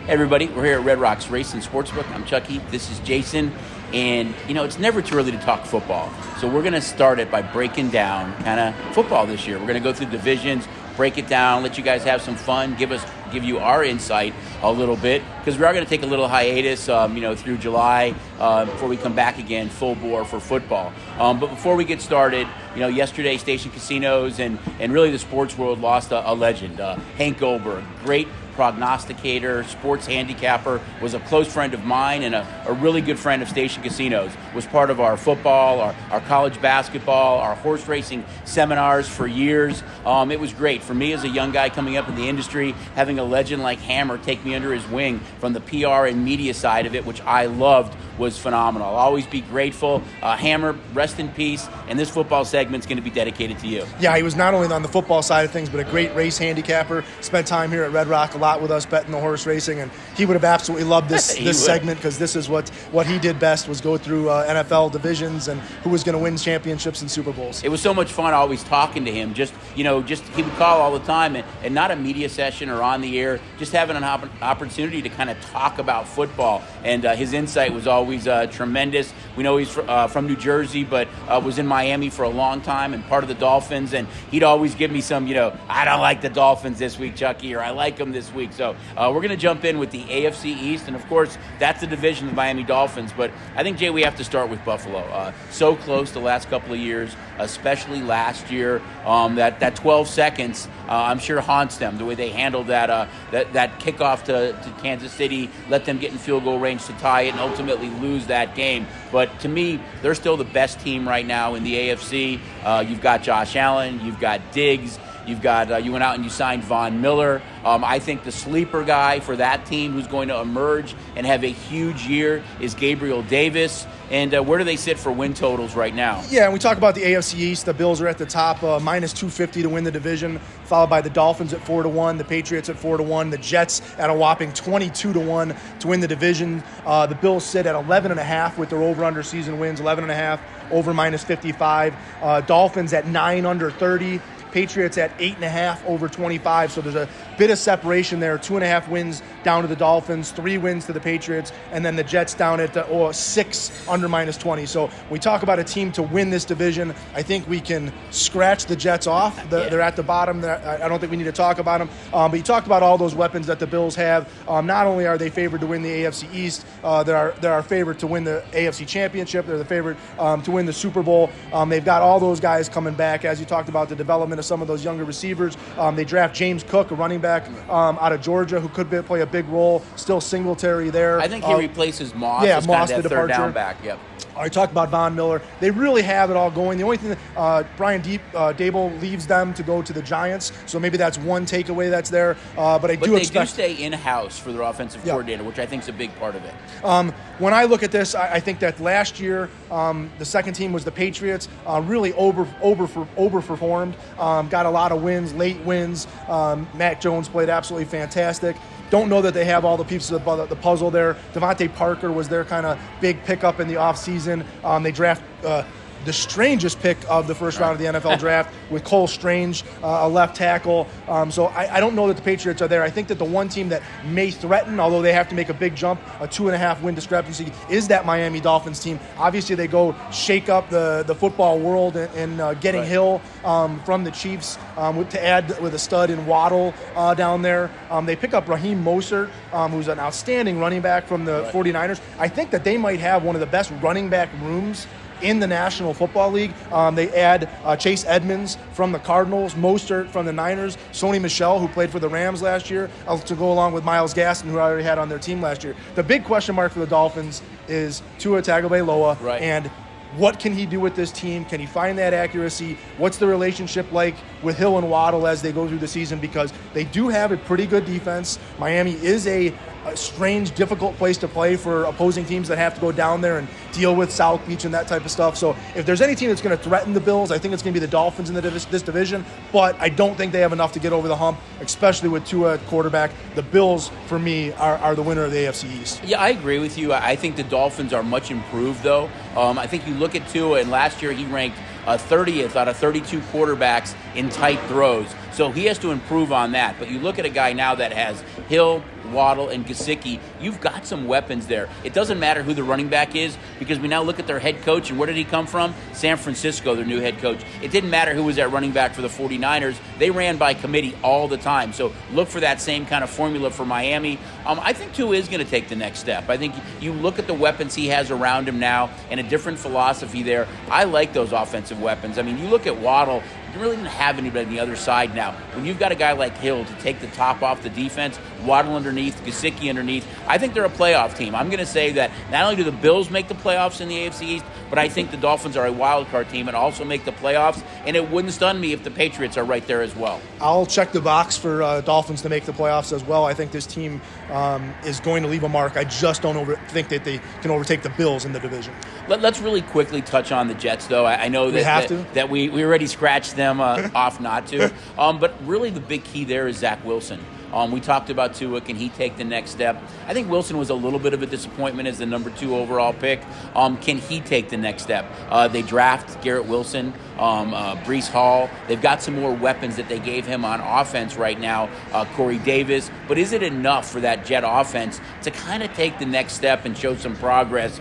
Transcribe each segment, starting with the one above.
Hey everybody, we're here at Red Rocks Racing Sportsbook. I'm Chucky, this is Jason, and it's never too early to talk football. So we're going to start it by breaking down kind of football this year. We're going to go through divisions, break it down, let you guys have some fun, give you our insight a little bit, because we are going to take a little hiatus, through July before we come back again full bore for football. But before we get started, yesterday Station Casinos and really the sports world lost a legend, Hank Goldberg, great prognosticator, sports handicapper, was a close friend of mine and a really good friend of Station Casinos, was part of our football, our college basketball, our horse racing seminars for years. It was great for me as a young guy coming up in the industry, having a legend like Hammer take me under his wing from the PR and media side of it, which I loved, was phenomenal. I'll always be grateful. Hammer, rest in peace, and this football segment's going to be dedicated to you. Yeah, he was not only on the football side of things, but a great race handicapper. Spent time here at Red Rock a lot with us betting the horse racing, and he would have absolutely loved this segment, because this is what he did best, was go through NFL divisions and who was going to win championships and Super Bowls. It was so much fun always talking to him. Just he would call all the time, and not a media session or on the air, just having an opportunity to kind of talk about football, and his insight was always tremendous. We know he's from New Jersey, but was in Miami for a long time and part of the Dolphins, and he'd always give me some, I don't like the Dolphins this week, Chucky, or I like them this week. So we're going to jump in with the AFC East, and of course, that's the division of the Miami Dolphins. But I think, Jay, we have to start with Buffalo. So close the last couple of years, especially last year. That 12 seconds, I'm sure haunts them, the way they handled that kickoff to Kansas City, let them get in field goal range to tie it, and ultimately lose that game. But to me, they're still the best team right now in the AFC. You've got Josh Allen, you've got Diggs, you've got you went out and you signed Von Miller. I think the sleeper guy for that team who's going to emerge and have a huge year is Gabriel Davis. And where do they sit for win totals right now? Yeah, and we talk about the AFC East. The Bills are at the top, minus 250 to win the division, followed by the Dolphins at 4-1, the Patriots at 4-1, the Jets at a whopping 22-1 to win the division. The Bills sit at 11.5 with their over/under season wins, 11.5 over minus 55. Dolphins at 9 under 30. Patriots at 8.5 over 25, so there's a bit of separation there. 2.5 wins down to the Dolphins, 3 wins to the Patriots, and then the Jets down at 6 under minus 20. So we talk about a team to win this division. I think we can scratch the Jets off. They're at the bottom. I don't think we need to talk about them. But you talked about all those weapons that the Bills have. Not only are they favored to win the AFC East, they're our favorite to win the AFC Championship. They're the favorite to win the Super Bowl. They've got all those guys coming back. As you talked about, the development of some of those younger receivers. They draft James Cook, a running back out of Georgia, who could play a big role. Still Singletary there. I think he replaces Moss. Yeah, as Moss, kind of the that third departure. down back. Yep. I talked about Von Miller. They really have it all going. The only thing that Brian Dable leaves them to go to the Giants, so maybe that's one takeaway that's there. But they do stay in-house for their offensive coordinator, which I think is a big part of it. When I look at this, I think that last year the second team was the Patriots. Really overperformed. Got a lot of wins, late wins. Mac Jones played absolutely fantastic. Don't know that they have all the pieces of the puzzle there. Devontae Parker was their kind of big pickup in the offseason. They draft the strangest pick of the first round of the NFL draft with Cole Strange, a left tackle. So I don't know that the Patriots are there. I think that the one team that may threaten, although they have to make a big jump, a 2.5 win discrepancy, is that Miami Dolphins team. Obviously, they go shake up the football world and getting Hill from the Chiefs to add with a stud in Waddle down there. They pick up Raheem Mostert, who's an outstanding running back from the 49ers. I think that they might have one of the best running back rooms in the National Football League. They add Chase Edmonds from the Cardinals, Mostert from the Niners, Sony Michel, who played for the Rams last year, to go along with Myles Gaskin, who I already had on their team last year. The big question mark for the Dolphins is Tua Tagovailoa, and what can he do with this team? Can he find that accuracy? What's the relationship like with Hill and Waddle as they go through the season? Because they do have a pretty good defense. Miami is a strange, difficult place to play for opposing teams that have to go down there and deal with South Beach and that type of stuff. So if there's any team that's going to threaten the Bills, I think it's going to be the Dolphins in this division. But I don't think they have enough to get over the hump, especially with Tua at quarterback. The Bills, for me, are the winner of the AFC East. Yeah, I agree with you. I think the Dolphins are much improved, though. I think you look at Tua, and last year he ranked 30th out of 32 quarterbacks in tight throws. So he has to improve on that. But you look at a guy now that has Hill, Waddle, and Gesicki, you've got some weapons there. It doesn't matter who the running back is, because we now look at their head coach, and where did he come from? San Francisco, their new head coach. It didn't matter who was at running back for the 49ers. They ran by committee all the time. So look for that same kind of formula for Miami. I think Tua is going to take the next step. I think you look at the weapons he has around him now and a different philosophy there. I like those offensive weapons. I mean, you look at Waddle, you really didn't have anybody on the other side now. When you've got a guy like Hill to take the top off the defense, Waddle underneath, Gesicki underneath, I think they're a playoff team. I'm going to say that not only do the Bills make the playoffs in the AFC East, but I think the Dolphins are a wild card team and also make the playoffs, and it wouldn't stun me if the Patriots are right there as well. I'll check the box for Dolphins to make the playoffs as well. I think this team is going to leave a mark. I just don't think that they can overtake the Bills in the division. Let's really quickly touch on the Jets, though. I know that we already scratched them off not to. But really the big key there is Zach Wilson. We talked about Tua. Can he take the next step? I think Wilson was a little bit of a disappointment as the number 2 overall pick. Can he take the next step? They draft Garrett Wilson, Breece Hall. They've got some more weapons that they gave him on offense right now, Corey Davis. But is it enough for that Jet offense to kind of take the next step and show some progress?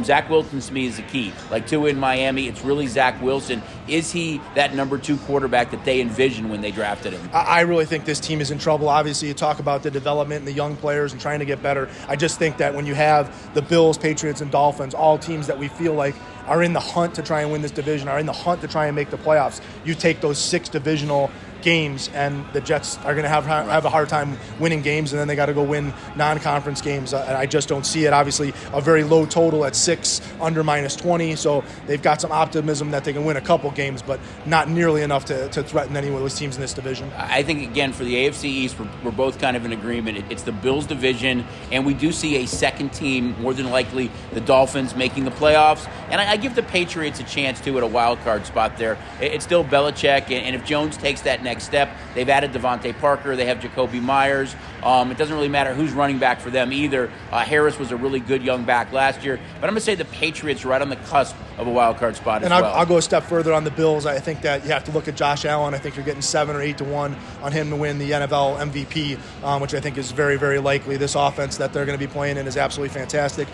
Zach Wilson, to me, is the key. Like Tua in Miami, it's really Zach Wilson. Is he that number 2 quarterback that they envisioned when they drafted him? I really think this team is in trouble. Obviously, you talk about the development and the young players and trying to get better. I just think that when you have the Bills, Patriots, and Dolphins, all teams that we feel like are in the hunt to try and win this division, are in the hunt to try and make the playoffs, you take those 6 divisional games, and the Jets are going to have a hard time winning games, and then they got to go win non-conference games. And I just don't see it. Obviously, a very low total at 6, under -20, so they've got some optimism that they can win a couple games, but not nearly enough to threaten any of those teams in this division. I think, again, for the AFC East, we're both kind of in agreement. It's the Bills division, and we do see a second team, more than likely the Dolphins, making the playoffs. And I give the Patriots a chance, too, at a wild card spot there. It's still Belichick, and if Jones takes that next step, they've added Devontae Parker, they have Jacoby Myers. It doesn't really matter who's running back for them either. Harris was a really good young back last year, but I'm going to say the Patriots are right on the cusp of a wild card spot as well. And I'll go a step further on the Bills. I think that you have to look at Josh Allen. I think you're getting 7 or 8 to 1 on him to win the NFL MVP, which I think is very, very likely. This offense that they're going to be playing in is absolutely fantastic.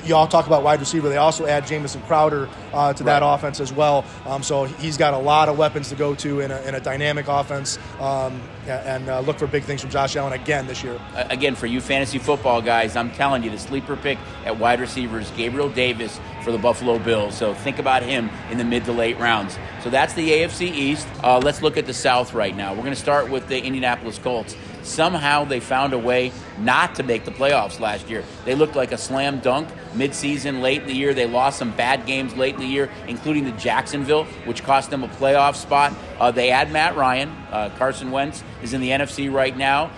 You all talk about wide receiver. They also add Jamison Crowder to that offense as well. So he's got a lot of weapons to go to in a dynamic offense. And look for big things from Josh Allen again this year. Again, for you fantasy football guys, I'm telling you, the sleeper pick at wide receiver is Gabriel Davis for the Buffalo Bills. So think about him in the mid to late rounds. So that's the AFC East. Let's look at the South right now. We're going to start with the Indianapolis Colts. Somehow they found a way not to make the playoffs last year. They looked like a slam dunk midseason, late in the year. They lost some bad games late in the year, including to Jacksonville, which cost them a playoff spot. They add Matt Ryan. Carson Wentz is in the NFC right now.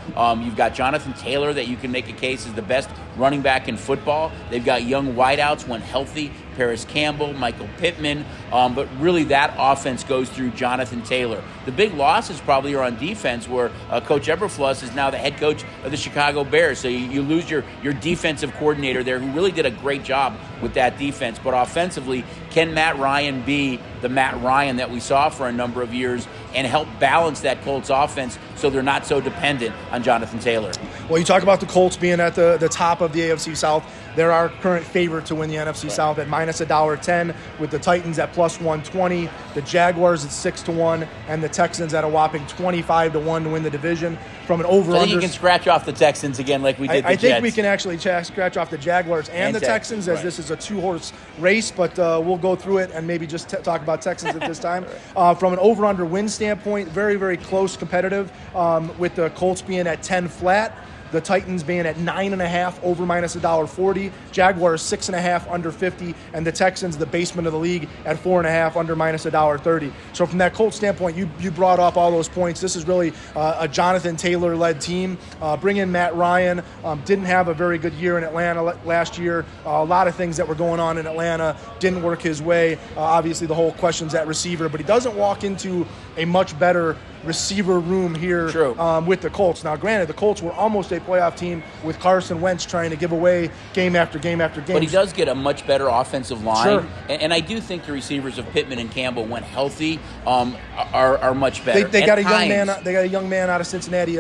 You've got Jonathan Taylor that you can make a case is the best running back in football. They've got young wideouts when healthy, Paris Campbell, Michael Pittman, but really that offense goes through Jonathan Taylor. The big losses probably are on defense, where Coach Eberflus is now the head coach of the Chicago Bears. So you lose your defensive coordinator there, who really did a great job with that defense. But offensively, can Matt Ryan be the Matt Ryan that we saw for a number of years and help balance that Colts offense so they're not so dependent on Jonathan Taylor? Well, you talk about the Colts being at the top of the AFC South. They're our current favorite to win the NFC South at minus $1.10, with the Titans at plus 120, the Jaguars at 6 to 1, and the Texans at a whopping 25 to 1 to win the division. From an over-under, I think you can scratch off the Texans again, like we did the Jets. I think we can actually scratch off the Jaguars and the Texans, as this is a 2-horse race. But we'll go through it and maybe just talk about Texans at this time. From an over-under win standpoint, very, very close, competitive, with the Colts being at 10 flat. The Titans being at 9.5 over minus $1.40, Jaguars 6.5 under 50, and the Texans, the basement of the league, at 4.5 under minus $1.30. So from that Colts standpoint, you brought up all those points. This is really a Jonathan Taylor-led team. Bring in Matt Ryan. Didn't have a very good year in Atlanta last year. A lot of things that were going on in Atlanta didn't work his way. Obviously, the whole question's at receiver, but he doesn't walk into a much better receiver room here with the Colts. Now, granted, the Colts were almost a playoff team with Carson Wentz trying to give away game after game after game. But he does get a much better offensive line. Sure. And I do think the receivers of Pittman and Campbell, when healthy, are much better. They got a young man. They got a young man out of Cincinnati.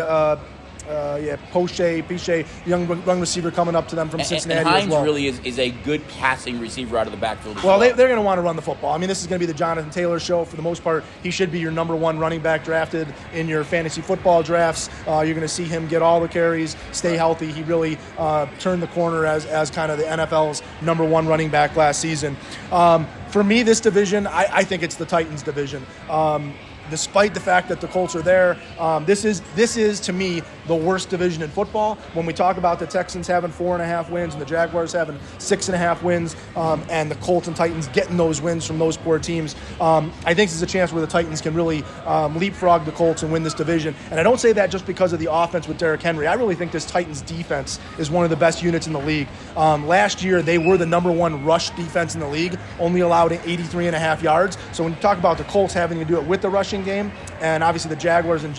Pichet, young receiver coming up to them from Cincinnati and Hines as well. really is a good passing receiver out of the backfield as well. well. They're going to want to run the football. I mean, this is going to be the Jonathan Taylor show for the most part. He should be your number one running back drafted in your fantasy football drafts. You're going to see him get all the carries, stay healthy. He really turned the corner as kind of the NFL's number one running back last season. For me, this division, I think it's the Titans division. Despite the fact that the Colts are there, this is to me the worst division in football. When we talk about the Texans having 4.5 wins and the Jaguars having 6.5 wins, and the Colts and Titans getting those wins from those poor teams, I think this is a chance where the Titans can really leapfrog the Colts and win this division. And I don't say that just because of the offense with Derrick Henry. I really think this Titans defense is one of the best units in the league. Last year, they were the number one rush defense in the league, only allowed 83.5 yards. So when you talk about the Colts having to do it with the rushing game, and obviously the Jaguars and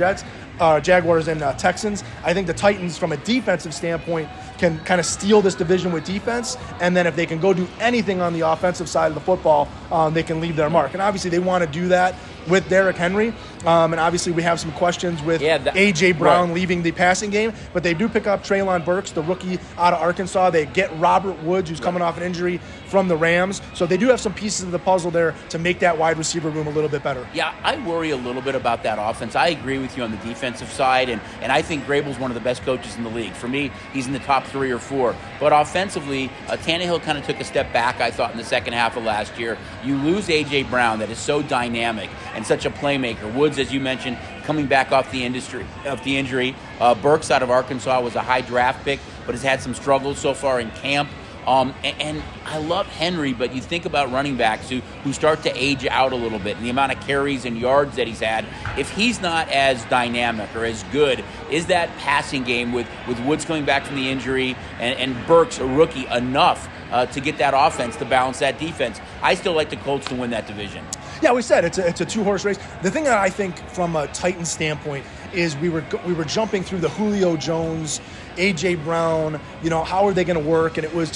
Texans, I think the Titans, from a defensive standpoint, can kind of steal this division with defense, and then if they can go do anything on the offensive side of the football, they can leave their mark. And obviously they want to do that with Derrick Henry, and obviously we have some questions with A.J. Brown leaving the passing game, but they do pick up Treylon Burks, the rookie out of Arkansas. They get Robert Woods, who's coming off an injury from the Rams, so they do have some pieces of the puzzle there to make that wide receiver room a little bit better. Yeah, I worry a little bit about that offense. I agree with you on the defensive side, and I think Grable's one of the best coaches in the league. For me, he's in the top 3 or 4. But offensively, Tannehill kind of took a step back, I thought, in the second half of last year. You lose A.J. Brown, that is so dynamic and such a playmaker. Woods, as you mentioned, coming back off the injury. Burks out of Arkansas was a high draft pick, but has had some struggles so far in camp. And I love Henry, but you think about running backs who start to age out a little bit, and the amount of carries and yards that he's had. If he's not as dynamic or as good, is that passing game with Woods coming back from the injury and Burks, a rookie, enough to get that offense to balance that defense? I still like the Colts to win that division. Yeah, we said it's a two-horse race. The thing that I think from a Titans standpoint is we were jumping through the Julio Jones, A.J. Brown, how are they going to work? And it was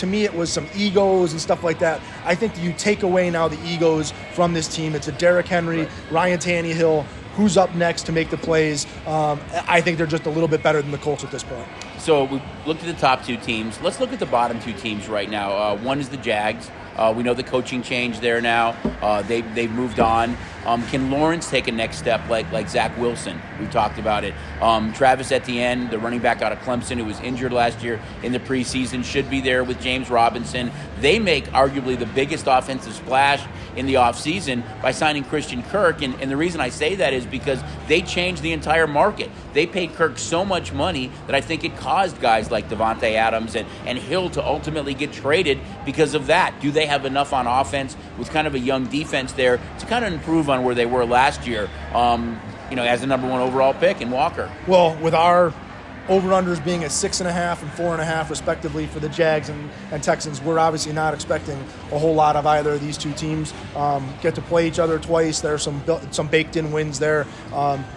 some egos and stuff like that. I think you take away now the egos from this team. It's a Derrick Henry, Ryan Tannehill, who's up next to make the plays. I think they're just a little bit better than the Colts at this point. So we looked at the top 2 teams. Let's look at the bottom 2 teams right now. One is the Jags. We know the coaching change there now. They've moved on. Can Lawrence take a next step like Zach Wilson? We talked about it. Travis Etienne, the running back out of Clemson, who was injured last year in the preseason, should be there with James Robinson. They make arguably the biggest offensive splash in the offseason by signing Christian Kirk. And the reason I say that is because they changed the entire market. They paid Kirk so much money that I think it caused guys like Devontae Adams and Hill to ultimately get traded because of that. Do they have enough on offense with kind of a young defense there to kind of improve on where they were last year, as the number 1 overall pick in Walker? Well, with our over-unders being at 6.5 and 4.5 respectively for the Jags and Texans, we're obviously not expecting a whole lot of either of these 2 teams. Get to play each other twice. There are some baked-in wins there.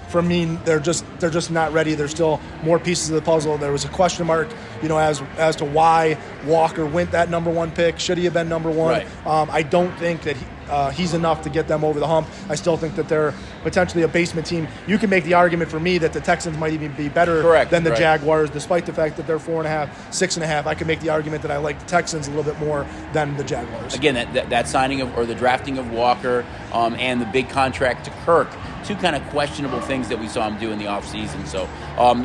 For me, they're just not ready. There's still more pieces of the puzzle. There was a question mark, as to why Walker went that number 1 pick. Should he have been number 1? Right. I don't think that he's enough to get them over the hump. I still think that they're potentially a basement team. You can make the argument for me that the Texans might even be better than the Jaguars, despite the fact that they're 4.5, 6.5. I can make the argument that I like the Texans a little bit more than the Jaguars. Again, that signing or the drafting of Walker and the big contract to Kirk, 2 kind of questionable things that we saw him do in the offseason. So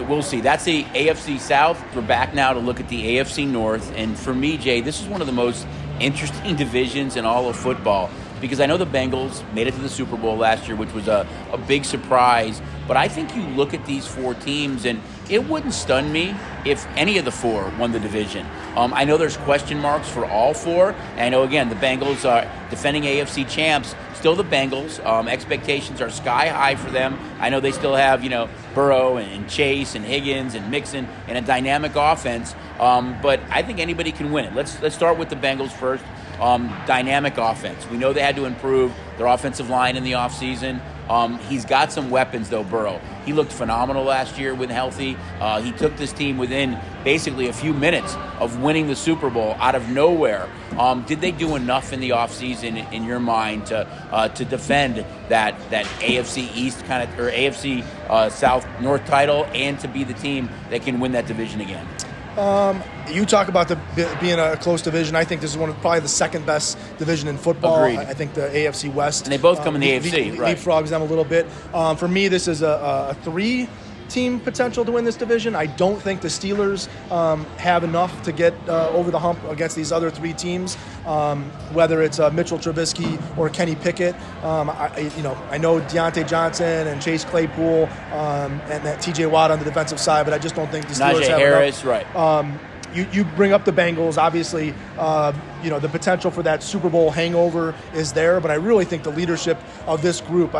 we'll see. That's the AFC South. We're back now to look at the AFC North. And for me, Jay, this is one of the most interesting divisions in all of football, because I know the Bengals made it to the Super Bowl last year, which was a big surprise. But I think you look at these 4 teams, and it wouldn't stun me if any of the 4 won the division. I know there's question marks for all 4. And I know, again, the Bengals are defending AFC champs. Still the Bengals. Expectations are sky high for them. I know they still have, Burrow and Chase and Higgins and Mixon and a dynamic offense. But I think anybody can win it. Let's start with the Bengals first. Dynamic offense. We know they had to improve their offensive line in the offseason. He's got some weapons, though, Burrow. He looked phenomenal last year when healthy. He took this team within basically a few minutes of winning the Super Bowl out of nowhere. Did they do enough in the offseason, in your mind, to defend that AFC East kind of, or AFC South North title, and to be the team that can win that division again? You talk about being a close division. I think this is probably the second best division in football. Agreed. I think the AFC West. And they both come in the AFC, right? Leapfrogs them a little bit. For me, this is a three-team potential to win this division. I don't think the Steelers have enough to get over the hump against these other three teams. Whether it's Mitchell Trubisky or Kenny Pickett, I know Deontay Johnson and Chase Claypool and that T.J. Watt on the defensive side, but I just don't think the Steelers Najee have Harris, enough. right? You bring up the Bengals. Obviously, the potential for that Super Bowl hangover is there, but I really think the leadership of this group,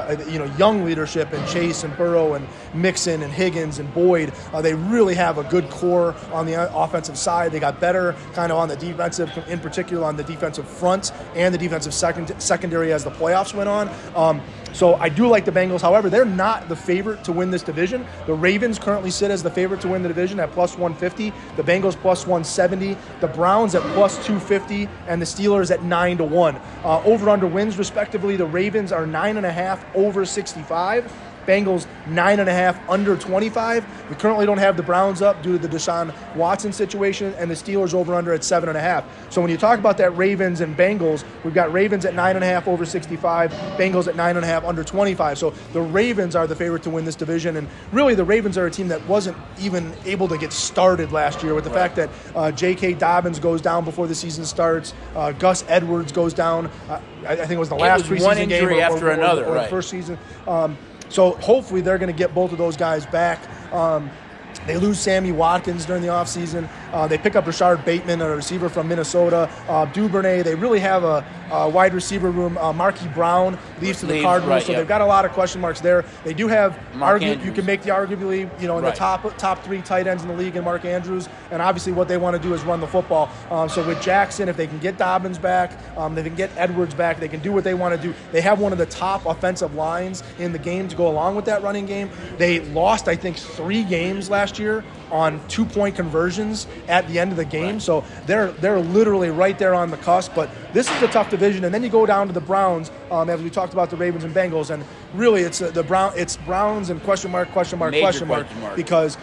young leadership, and Chase and Burrow and Mixon and Higgins and Boyd, they really have a good core on the offensive side. They got better kind of on the defensive, in particular on the defensive front and the defensive secondary as the playoffs went on. So I do like the Bengals. However, they're not the favorite to win this division. The Ravens currently sit as the favorite to win the division at plus 150. The Bengals plus 170. The Browns at plus 250. And the Steelers at 9-1. Over/under wins, respectively. The Ravens are 9.5 over 65. Bengals 9.5 under 25. We currently don't have the Browns up due to the Deshaun Watson situation, and the Steelers over under at 7.5. So when you talk about that Ravens and Bengals, we've got Ravens at 9.5 over 65, Bengals at 9.5 under 25. So the Ravens are the favorite to win this division, and really the Ravens are a team that wasn't even able to get started last year with the fact that J.K. Dobbins goes down before the season starts, Gus Edwards goes down. I think it was the last preseason game after another, or right? First season. So hopefully they're going to get both of those guys back. They lose Sammy Watkins during the offseason. They pick up Rashard Bateman, a receiver from Minnesota. Duvernay. They really have a wide receiver room. Marquise Brown leaves to the Cardinals, right, so yep. They've got a lot of question marks there. They do have Andrews. You can make the arguably, in the top three tight ends in the league, and Mark Andrews. And obviously, what they want to do is run the football. So with Jackson, if they can get Dobbins back, they can get Edwards back. They can do what they want to do. They have one of the top offensive lines in the game to go along with that running game. They lost, I think, 3 games last year on 2-point conversions at the end of the game. Right. So they're literally right there on the cusp. But this is a tough division. And then you go down to the Browns, as we talked about the Ravens and Bengals, and really it's Browns and question mark, because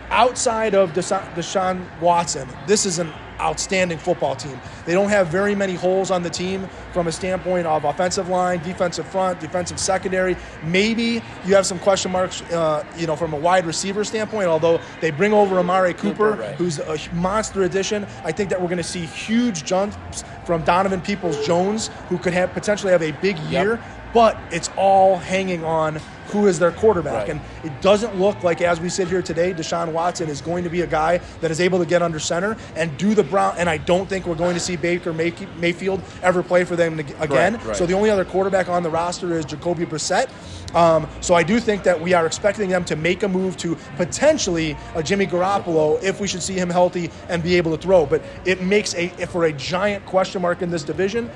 outside of Deshaun Watson, this is an outstanding football team. They don't have very many holes on the team from a standpoint of offensive line, defensive front, defensive secondary. Maybe you have some question marks, from a wide receiver standpoint, although they bring over Amari Cooper, who's a monster addition. I think that we're going to see huge jumps from Donovan Peoples-Jones, who could potentially have a big year, but it's all hanging on who is their quarterback. Right. And it doesn't look like, as we sit here today, Deshaun Watson is going to be a guy that is able to get under center and do the Brown. And I don't think we're going to see Baker Mayfield ever play for them again. Right. So the only other quarterback on the roster is Jacoby Brissett. So I do think that we are expecting them to make a move to potentially a Jimmy Garoppolo if we should see him healthy and be able to throw. But it makes for a giant question mark in this division.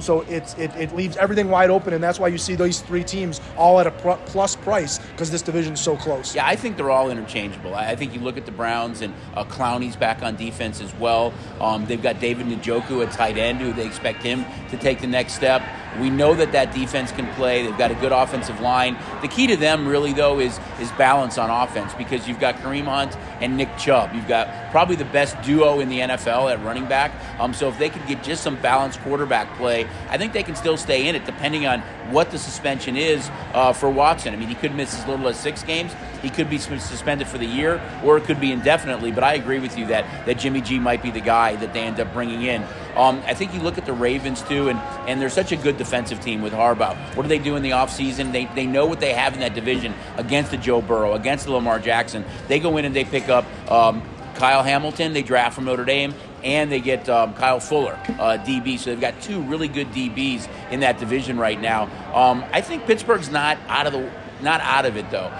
So it leaves everything wide open, and that's why you see these 3 teams all at a plus price, because this division is so close. Yeah, I think they're all interchangeable. I think you look at the Browns, and Clowney's back on defense as well. They've got David Njoku at tight end, who they expect him to take the next step. We know that defense can play. They've got a good offensive line. The key to them really, though, is balance on offense, because you've got Kareem Hunt and Nick Chubb. You've got probably the best duo in the NFL at running back. So if they could get just some balanced quarterback play, I think they can still stay in it, depending on what the suspension is for Watson. I mean, he could miss as little as 6 games. He could be suspended for the year, or it could be indefinitely. But I agree with you that Jimmy G might be the guy that they end up bringing in. I think you look at the Ravens, too, and they're such a good defensive team with Harbaugh. What do they do in the offseason? They know what they have in that division against the Joe Burrow, against the Lamar Jackson. They go in and they pick up Kyle Hamilton. They draft from Notre Dame. And they get Kyle Fuller, DB. So they've got 2 really good DBs in that division right now. I think Pittsburgh's not out of it, though.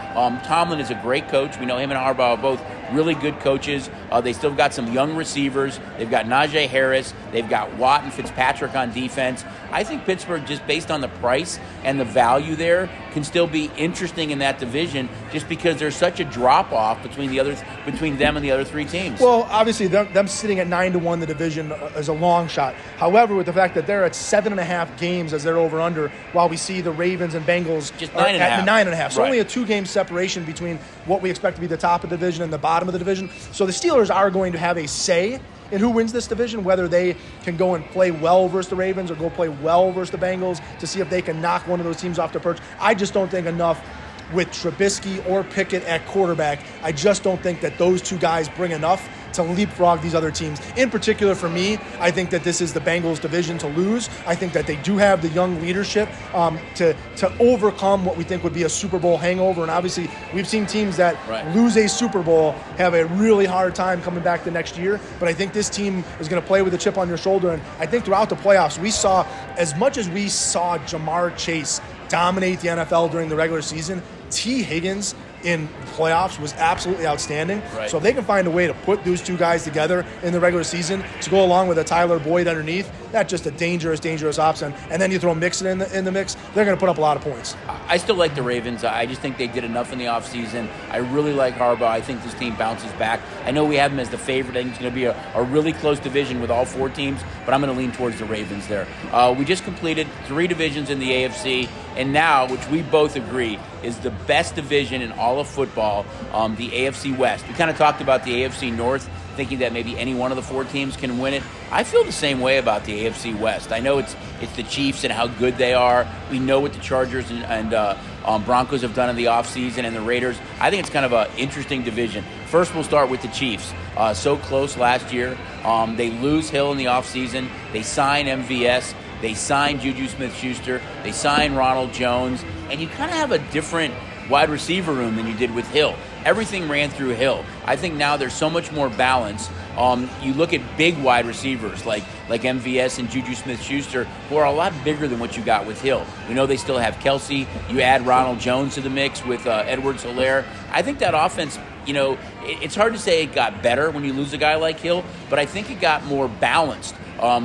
Tomlin is a great coach. We know him and Harbaugh are both really good coaches. They still got some young receivers. They've got Najee Harris. They've got Watt and Fitzpatrick on defense. I think Pittsburgh, just based on the price and the value there, can still be interesting in that division just because there's such a drop-off between them and the other three teams. Well, obviously, them sitting at 9-1 the division is a long shot. However, with the fact that they're at 7.5 games as their over-under, while we see the Ravens and Bengals just are at 9.5. So right. only a 2-game separation between what we expect to be the top of the division and the bottom of the division. So the Steelers are going to have a say in who wins this division, whether they can go and play well versus the Ravens or go play well versus the Bengals to see if they can knock one of those teams off the perch. I just don't think enough with Trubisky or Pickett at quarterback. I just don't think that those two guys bring enough to leapfrog these other teams. In particular, for me, I think that this is the Bengals' division to lose. I think that they do have the young leadership to overcome what we think would be a Super Bowl hangover. And obviously, we've seen teams that lose a Super Bowl have a really hard time coming back the next year. But I think this team is going to play with a chip on their shoulder. And I think throughout the playoffs, we saw, as much as we saw Jamar Chase dominate the NFL during the regular season, T. Higgins in the playoffs was absolutely outstanding. Right. So if they can find a way to put those two guys together in the regular season to go along with a Tyler Boyd underneath, that's just a dangerous, dangerous option. And then you throw Mixon in the mix, they're going to put up a lot of points. I still like the Ravens. I just think they did enough in the offseason. I really like Harbaugh. I think this team bounces back. I know we have them as the favorite. I think it's going to be a really close division with all four teams, but I'm going to lean towards the Ravens there. We just completed 3 divisions in the AFC, and now, which we both agree, is the best division in all of football, the AFC West. We kind of talked about the AFC North, thinking that maybe any one of the 4 teams can win it. I feel the same way about the AFC West. I know it's the Chiefs and how good they are. We know what the Chargers and Broncos have done in the offseason, and the Raiders. I think it's kind of an interesting division. First, we'll start with the Chiefs. So close last year. They lose Hill in the offseason. They sign MVS. They sign Juju Smith-Schuster. They sign Ronald Jones. And you kind of have a different wide receiver room than you did with Hill. Everything ran through Hill. I think now there's so much more balance. You look at big wide receivers like MVS and Juju Smith-Schuster, who are a lot bigger than what you got with Hill. We know they still have Kelsey. You add Ronald Jones to the mix with Edwards-Helaire. I think that offense, it's hard to say it got better when you lose a guy like Hill, but I think it got more balanced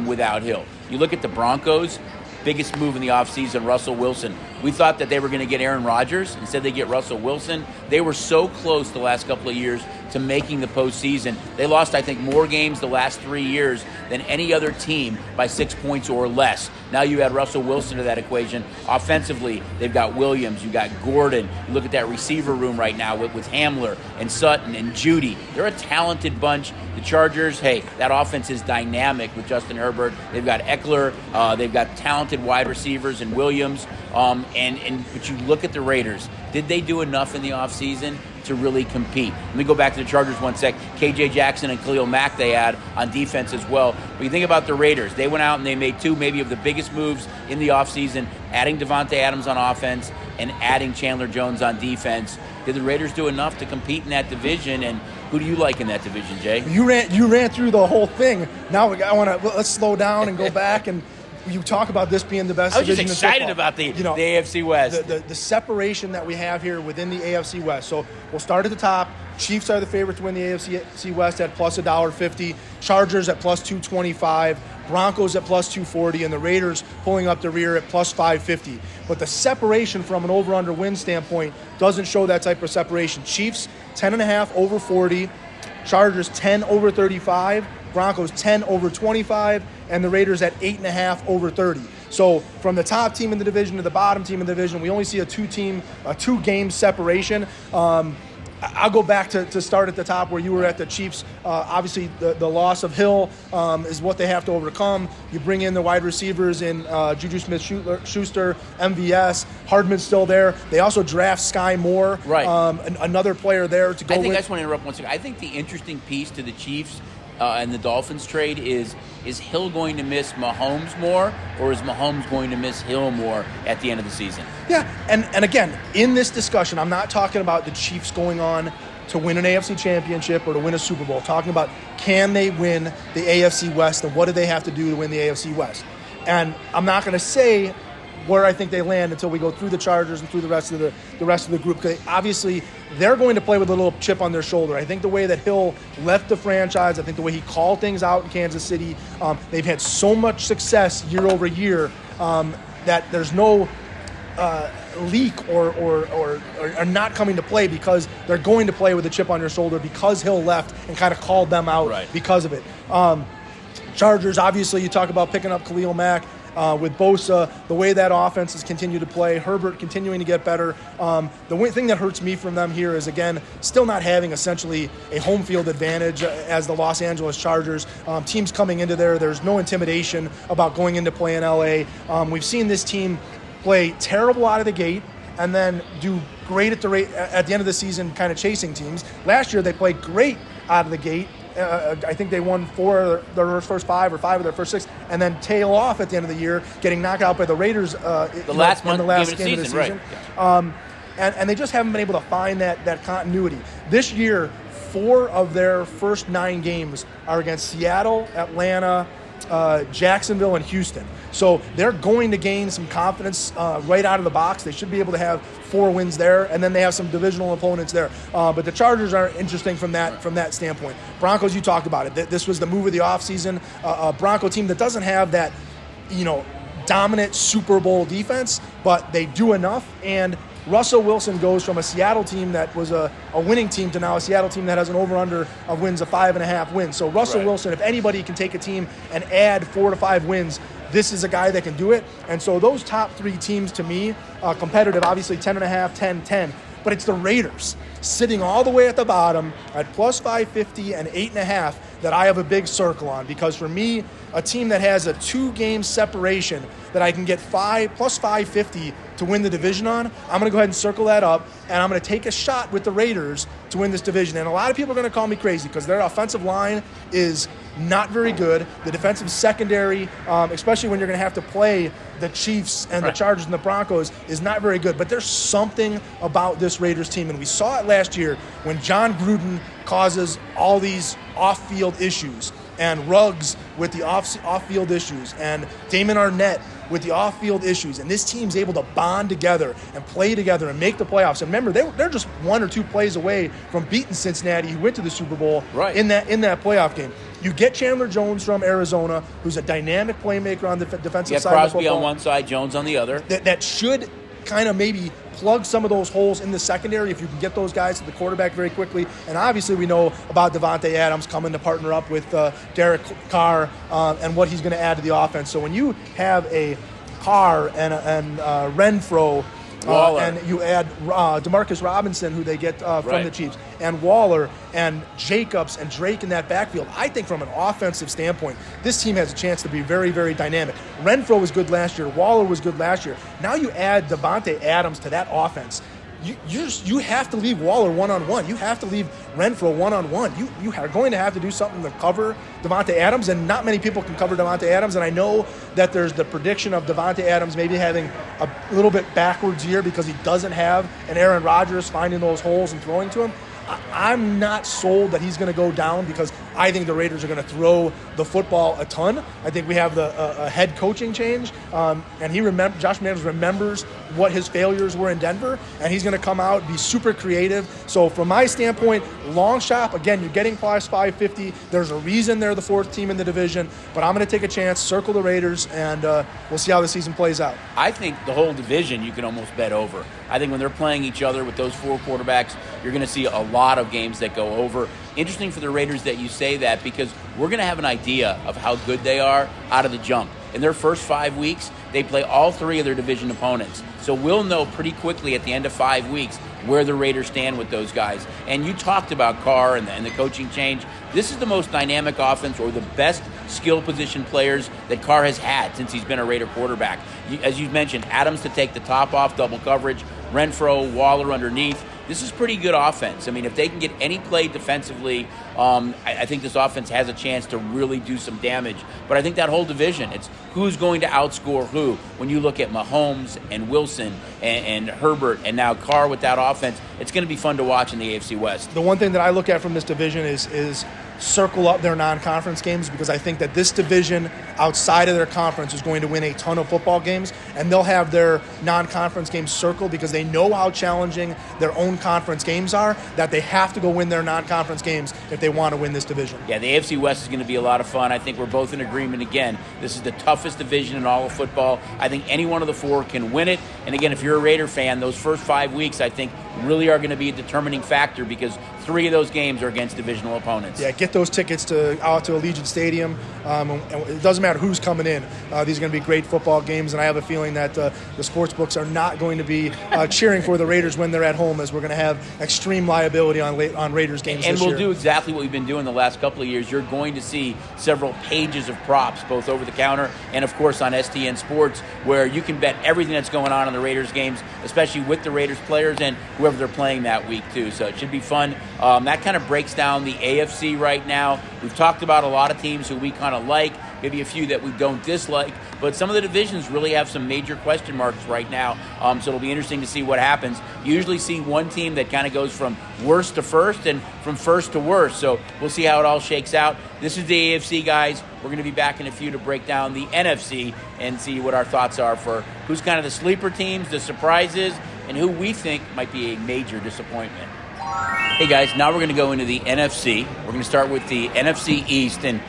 without Hill. You look at the Broncos, biggest move in the offseason, Russell Wilson. We thought that they were going to get Aaron Rodgers. Instead, they get Russell Wilson. They were so close the last couple of years to making the postseason. They lost, I think, more games the last 3 years than any other team by 6 points or less. Now you add Russell Wilson to that equation. Offensively, they've got Williams. You got Gordon. You look at that receiver room right now with Hamler and Sutton and Judy. They're a talented bunch. The Chargers, hey, that offense is dynamic with Justin Herbert. They've got Eckler. They've got talented wide receivers and Williams. But you look at the Raiders. Did they do enough in the offseason to really compete? Let me go back to the Chargers one sec. KJ Jackson and Khalil Mack they had on defense as well. But you think about the Raiders. They went out and they made 2 maybe of the biggest moves in the offseason, adding Devontae Adams on offense and adding Chandler Jones on defense. Did the Raiders do enough to compete in that division? And who do you like in that division, Jay? You ran through the whole thing. Now let's slow down and go back and you talk about this being the best division. I was just excited about the AFC West. The separation that we have here within the AFC West. So we'll start at the top. Chiefs are the favorite to win the AFC West at plus $1.50. Chargers at plus 225. Broncos at plus 240. And the Raiders pulling up the rear at plus 550. But the separation from an over-under win standpoint doesn't show that type of separation. Chiefs, 10.5 over 40. Chargers, 10 over 35. Broncos 10 over 25, and the Raiders at 8.5 over 30. So from the top team in the division to the bottom team in the division, we only see a 2-game separation. I'll go back to start at the top where you were at the Chiefs. Obviously, the loss of Hill is what they have to overcome. You bring in the wide receivers in Juju Smith-Schuster, MVS. Hardman's still there. They also draft Sky Moore, another player there to go with. I just want to interrupt one second. I think the interesting piece to the Chiefs and the Dolphins trade is Hill going to miss Mahomes more, or is Mahomes going to miss Hill more at the end of the season? Yeah, and again, in this discussion, I'm not talking about the Chiefs going on to win an AFC championship or to win a Super Bowl. I'm talking about, can they win the AFC West, and what do they have to do to win the AFC West? And I'm not going to say where I think they land until we go through the Chargers and through the rest of the group. Because obviously they're going to play with a little chip on their shoulder. I think the way that Hill left the franchise, I think the way he called things out in Kansas City, they've had so much success year over year that there's no leak or not coming to play, because they're going to play with a chip on their shoulder because Hill left and kind of called them out because of it. Chargers, obviously, you talk about picking up Khalil Mack. With Bosa, the way that offense has continued to play, Herbert continuing to get better. The one thing that hurts me from them here is, again, still not having essentially a home field advantage as the Los Angeles Chargers. Teams coming into there's no intimidation about going into play in LA. We've seen this team play terrible out of the gate and then do great at the end of the season, kind of chasing teams. Last year, they played great out of the gate. I think they won 4 of their first 5 or 5 of their first 6, and then tail off at the end of the year, getting knocked out by the Raiders in the last game of the season. Right. And they just haven't been able to find that continuity. This year, 4 of their first 9 games are against Seattle, Atlanta, Jacksonville, and Houston. So they're going to gain some confidence right out of the box. They should be able to have 4 wins there, and then they have some divisional opponents there. But the Chargers are interesting from that standpoint. Broncos, you talked about it. This was the move of the offseason. A Bronco team that doesn't have that, dominant Super Bowl defense, but they do enough. And Russell Wilson goes from a Seattle team that was a winning team to now a Seattle team that has an over-under of wins of 5.5 wins. So Russell Wilson, if anybody can take a team and add 4 to 5 wins, this is a guy that can do it. And so those top 3 teams, to me, competitive, obviously 10.5, 10, 10. But it's the Raiders sitting all the way at the bottom at plus 550 and 8.5 that I have a big circle on. Because for me, a team that has a 2-game separation that I can get plus 550 to win the division on, I'm going to go ahead and circle that up, and I'm going to take a shot with the Raiders to win this division. And a lot of people are going to call me crazy because their offensive line is not very good. The defensive secondary, especially when you're going to have to play the Chiefs and the Chargers and the Broncos, is not very good. But there's something about this Raiders team, and we saw it last year when John Gruden causes all these off-field issues, and Ruggs with the off-field issues, and Damon Arnett with the off-field issues, and this team's able to bond together and play together and make the playoffs. And remember, they're just 1 or 2 plays away from beating Cincinnati, who went to the Super Bowl in that playoff game. You get Chandler Jones from Arizona, who's a dynamic playmaker on the defensive side of the football. Crosby on one side, Jones on the other. That should kind of maybe plug some of those holes in the secondary if you can get those guys to the quarterback very quickly. And obviously we know about Devontae Adams coming to partner up with Derek Carr and what he's going to add to the offense. So when you have a Carr and Renfro, and you add Demarcus Robinson, who they get from the Chiefs, and Waller and Jacobs and Drake in that backfield, I think from an offensive standpoint, this team has a chance to be very, very dynamic. Renfro was good last year. Waller was good last year. Now you add Devontae Adams to that offense. You have to leave Waller one-on-one. You have to leave Renfro one-on-one. You are going to have to do something to cover Devontae Adams, and not many people can cover Devontae Adams. And I know that there's the prediction of Devontae Adams maybe having a little bit backwards year because he doesn't have an Aaron Rodgers finding those holes and throwing to him. I'm not sold that he's going to go down because I think the Raiders are going to throw the football a ton. I think we have a head coaching change, and Josh McDaniels remembers what his failures were in Denver, and he's going to come out, be super creative. So from my standpoint, long shot, again, you're getting plus 550. There's a reason they're the 4th team in the division, but I'm going to take a chance, circle the Raiders, and we'll see how the season plays out. I think the whole division you can almost bet over. I think when they're playing each other with those 4 quarterbacks, you're going to see a lot of games that go over. Interesting for the Raiders that you say that, because we're going to have an idea of how good they are out of the jump. In their first 5 weeks, they play all 3 of their division opponents. So we'll know pretty quickly at the end of 5 weeks where the Raiders stand with those guys. And you talked about Carr and the coaching change. This is the most dynamic offense, or the best skill position players that Carr has had since he's been a Raider quarterback. As you mentioned, Adams to take the top off, double coverage, Renfro, Waller underneath. This is pretty good offense. I mean, if they can get any play defensively, I think this offense has a chance to really do some damage. But I think that whole division, it's who's going to outscore who. When you look at Mahomes and Wilson and Herbert and now Carr with that offense, it's going to be fun to watch in the AFC West. The one thing that I look at from this division is circle up their non-conference games, because I think that this division outside of their conference is going to win a ton of football games, and they'll have their non-conference games circled because they know how challenging their own conference games are, that they have to go win their non-conference games if they want to win this division. Yeah, the AFC West is going to be a lot of fun. I think we're both in agreement again. This is the toughest division in all of football. I think any one of the four can win it. And again, if you're a Raider fan, those first 5 weeks, I think, really are going to be a determining factor, because 3 of those games are against divisional opponents. Yeah, get those tickets out to Allegiant Stadium. And it doesn't matter who's coming in. These are going to be great football games, and I have a feeling that the sports books are not going to be cheering for the Raiders when they're at home, as we're going to have extreme liability on Raiders games and this year. And we'll do exactly what we've been doing the last couple of years. You're going to see several pages of props, both over the counter and, of course, on STN Sports, where you can bet everything that's going on in the Raiders games, especially with the Raiders players and whoever they're playing that week, too. So it should be fun. That kind of breaks down the AFC right now. We've talked about a lot of teams who we kind of like, maybe a few that we don't dislike, but some of the divisions really have some major question marks right now. So it'll be interesting to see what happens. You usually see one team that kind of goes from worst to first and from first to worst. So we'll see how it all shakes out. This is the AFC, guys. We're going to be back in a few to break down the NFC and see what our thoughts are for who's kind of the sleeper teams, the surprises, and who we think might be a major disappointment. Hey guys, now we're going to go into the NFC. We're going to start with the NFC East. And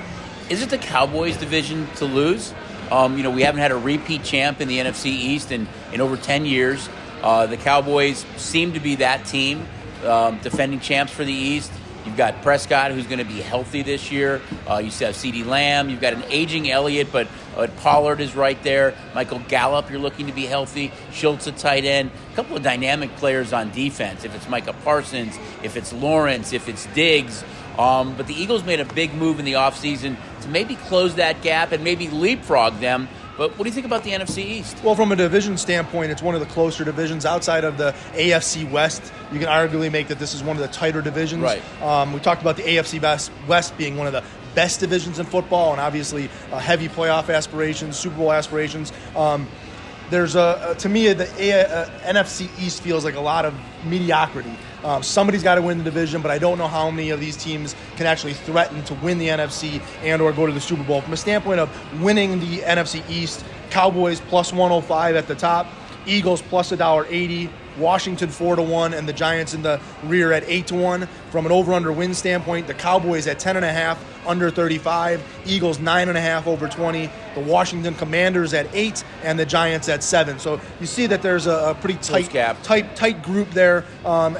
is it the Cowboys division to lose? We haven't had a repeat champ in the NFC East in over 10 years. The Cowboys seem to be that team, defending champs for the East. You've got Prescott, who's going to be healthy this year. You still have CeeDee Lamb. You've got an aging Elliott, but Pollard is right there. Michael Gallup, you're looking to be healthy. Schultz at tight end. A couple of dynamic players on defense. If it's Micah Parsons, if it's Lawrence, if it's Diggs. But the Eagles made a big move in the offseason to maybe close that gap and maybe leapfrog them. But what do you think about the NFC East? Well, from a division standpoint, it's one of the closer divisions outside of the AFC West. You can arguably make that this is one of the tighter divisions. Right. We talked about the AFC West being one of the best divisions in football, and obviously heavy playoff aspirations, Super Bowl aspirations. There's to me, the NFC East feels like a lot of mediocrity. Somebody's got to win the division, but I don't know how many of these teams can actually threaten to win the NFC and or go to the Super Bowl. From a standpoint of winning the NFC East, Cowboys plus 105 at the top, Eagles plus $1.80, Washington 4-1, and the Giants in the rear at 8-1. From an over/under win standpoint, the Cowboys at 10.5, under 35, Eagles 9.5, over 20, the Washington Commanders at 8, and the Giants at 7. So you see that there's a pretty tight group there.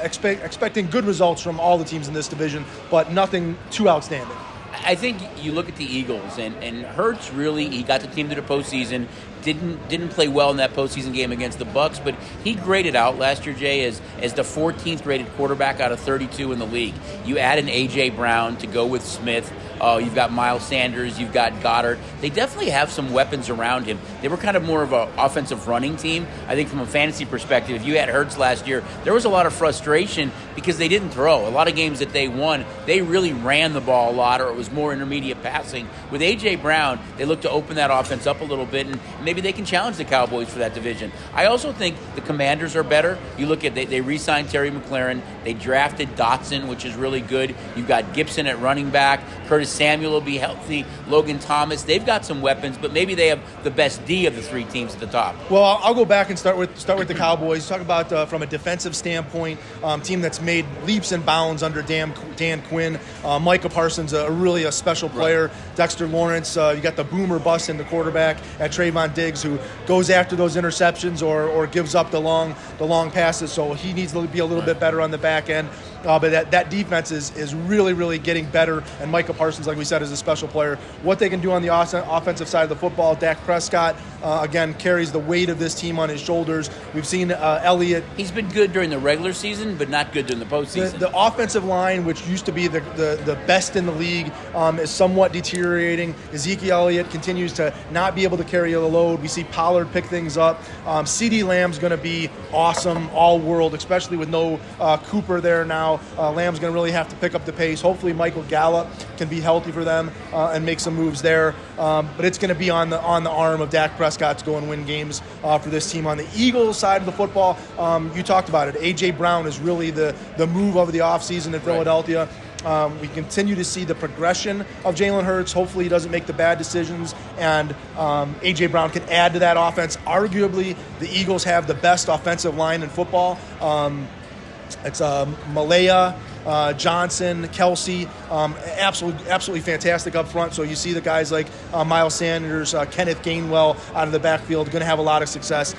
Expecting good results from all the teams in this division, but nothing too outstanding. I think you look at the Eagles, and Hurts really, he got the team to the postseason, didn't play well in that postseason game against the Bucs, but he graded out last year, Jay, as the 14th rated quarterback out of 32 in the league. You add an A.J. Brown to go with Smith. You've got Miles Sanders. You've got Goddard. They definitely have some weapons around him. They were kind of more of an offensive running team. I think from a fantasy perspective, if you had Hurts last year, there was a lot of frustration because they didn't throw. A lot of games that they won, they really ran the ball a lot, or it was more intermediate passing. With A.J. Brown, they look to open that offense up a little bit, and maybe they can challenge the Cowboys for that division. I also think the Commanders are better. You look at, they re-signed Terry McLaurin. They drafted Dotson, which is really good. You've got Gibson at running back. Curtis Samuel will be healthy. Logan Thomas. They've got some weapons, but maybe they have the best D of the three teams at the top. Well, I'll go back and start with the Cowboys. Talk about from a defensive standpoint, team that's made leaps and bounds under Dan Quinn. Micah Parsons, really a special player. Right. Dexter Lawrence, you got the boomer bust in the quarterback at Trayvon Diggs, who goes after those interceptions or gives up the long passes. So he needs to be a little bit better on the back end. But that defense is really, really getting better. And Micah Parsons, like we said, is a special player. What they can do on the offensive side of the football, Dak Prescott, again, carries the weight of this team on his shoulders. We've seen Elliott. He's been good during the regular season, but not good during the postseason. The offensive line, which used to be the best in the league, is somewhat deteriorating. Ezekiel Elliott continues to not be able to carry the load. We see Pollard pick things up. CeeDee Lamb's going to be awesome, all-world, especially with no Cooper there now. Lamb's going to really have to pick up the pace. Hopefully Michael Gallup can be healthy for them and make some moves there. But it's going to be on the arm of Dak Prescott to go and win games for this team. On the Eagles side of the football, you talked about it. A.J. Brown is really the move of the offseason in Philadelphia. Right. We continue to see the progression of Jalen Hurts. Hopefully he doesn't make the bad decisions, and A.J. Brown can add to that offense. Arguably, the Eagles have the best offensive line in football. It's Malaya, Johnson, Kelsey, absolutely fantastic up front. So you see the guys like Miles Sanders, Kenneth Gainwell out of the backfield, going to have a lot of success.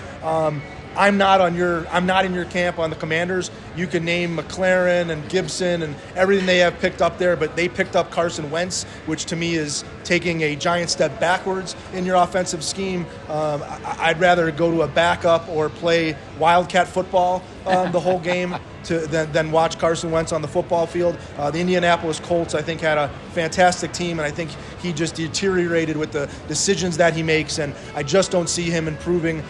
I'm not in your camp on the Commanders. You can name McLaren and Gibson and everything they have picked up there, but they picked up Carson Wentz, which to me is taking a giant step backwards in your offensive scheme. I'd rather go to a backup or play Wildcat football the whole game than watch Carson Wentz on the football field. The Indianapolis Colts, I think, had a fantastic team, and I think he just deteriorated with the decisions that he makes, and I just don't see him improving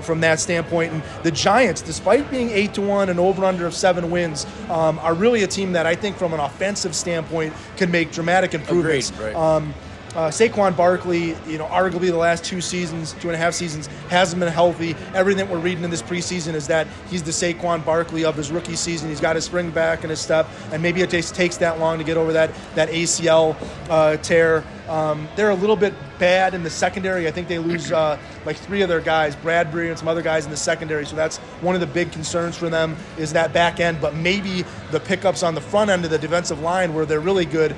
from that standpoint. And the Giants, despite being 8-1 and over-under of 7 wins, are really a team that I think from an offensive standpoint can make dramatic improvements. Agreed, right. Saquon Barkley, arguably the last 2.5 seasons, hasn't been healthy. Everything that we're reading in this preseason is that he's the Saquon Barkley of his rookie season. He's got his spring back and his step, and maybe it just takes that long to get over that ACL tear. They're a little bit bad in the secondary. I think they lose like 3 of their guys, Bradbury and some other guys in the secondary. So that's one of the big concerns for them is that back end. But maybe the pickups on the front end of the defensive line where they're really good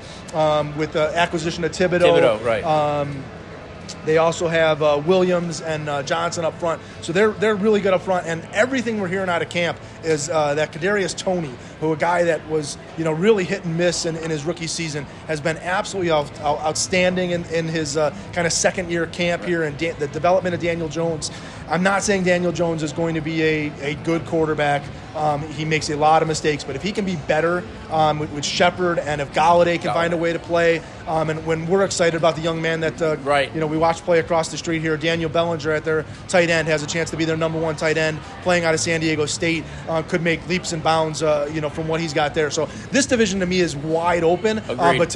with the acquisition of Thibodeau. Right. They also have Williams and Johnson up front. So they're really good up front. And everything we're hearing out of camp is that Kadarius Toney, who a guy that was really hit and miss in his rookie season, has been absolutely outstanding in his kind of second-year camp here and the development of Daniel Jones. I'm not saying Daniel Jones is going to be a good quarterback. He makes a lot of mistakes, but if he can be better with Shepard and if Galladay can find a way to play, and when we're excited about the young man that we watched play across the street here, Daniel Bellinger at their tight end has a chance to be their number 1 tight end playing out of San Diego State, could make leaps and bounds from what he's got there. So this division to me is wide open, but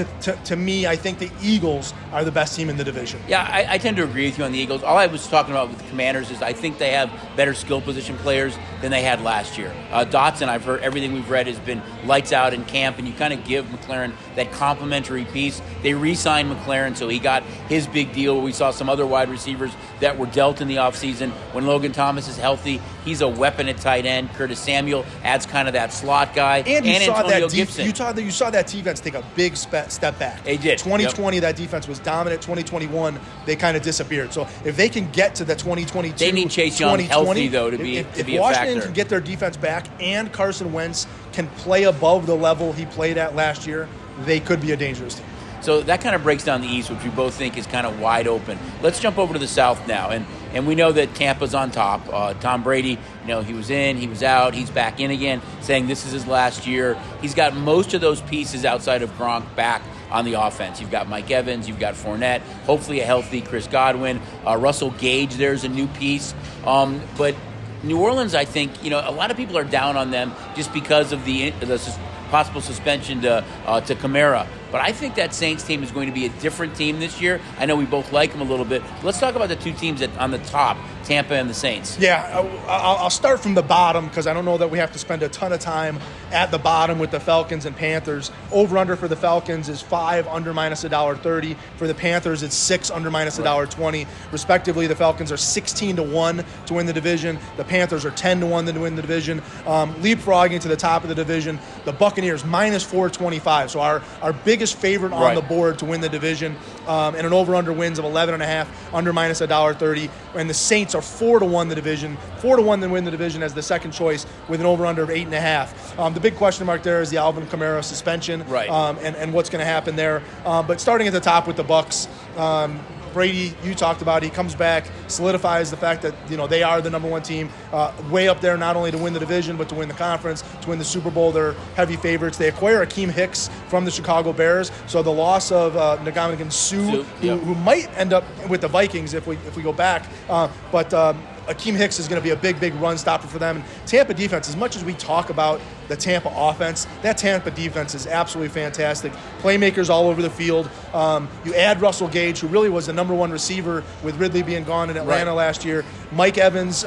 to me I think the Eagles are the best team in the division. Yeah, I tend to agree with you on the Eagles. All I was talking about with the Commanders is I think they have better skill position players than they had last year. Dotson, I've heard everything we've read has been lights out in camp, and you kind of give McLaren that complimentary piece. They re-signed McLaren, so he got his big deal. We saw some other wide receivers that were dealt in the offseason. When Logan Thomas is healthy, he's a weapon at tight end. Curtis Samuel adds kind of that slot guy. And you saw Antonio that Gibson. You saw that defense take a big step back. They did. 2020, that defense was dominant. 2021, they kind of disappeared. So if they can get to the 2022, they need Chase Young healthy though to be a factor. If Washington can get their defense back and Carson Wentz can play above the level he played at last year, they could be a dangerous team. So that kind of breaks down the East, which we both think is kind of wide open. Let's jump over to the South now, and we know that Tampa's on top. Tom Brady, he was in, he was out, he's back in again, saying this is his last year. He's got most of those pieces outside of Gronk back on the offense. You've got Mike Evans, you've got Fournette, hopefully a healthy Chris Godwin, Russell Gage. There's a new piece, but New Orleans, I think, a lot of people are down on them just because of the possible suspension to Kamara. But I think that Saints team is going to be a different team this year. I know we both like them a little bit. Let's talk about the 2 teams on the top, Tampa and the Saints. Yeah, I'll start from the bottom because I don't know that we have to spend a ton of time at the bottom with the Falcons and Panthers. Over-under for the Falcons is 5, under minus $1.30. For the Panthers, it's 6, under minus $1.20. Respectively, the Falcons are 16-1 to win the division. The Panthers are 10-1 to win the division. Leapfrogging to the top of the division, the Buccaneers minus 425. So our biggest favorite on the board to win the division, and an over-under wins of 11.5, under minus $1.30. And the Saints are 4-1 the division, 4-1 to win the division as the second choice with an over-under of 8.5. The big question mark there is the Alvin Kamara suspension, and what's going to happen there. But starting at the top with the Bucs, Brady, you talked about, he comes back, solidifies the fact that they are the number 1 team, way up there not only to win the division but to win the conference, to win the Super Bowl. They're heavy favorites. They acquire Akeem Hicks from the Chicago Bears, so the loss of Ndamukong Suh, who might end up with the Vikings if we go back, but Akeem Hicks is going to be a big run stopper for them. And Tampa defense, as much as we talk about the Tampa offense, that Tampa defense is absolutely fantastic. Playmakers all over the field. You add Russell Gage, who really was the number 1 receiver with Ridley being gone in Atlanta last year. Mike Evans,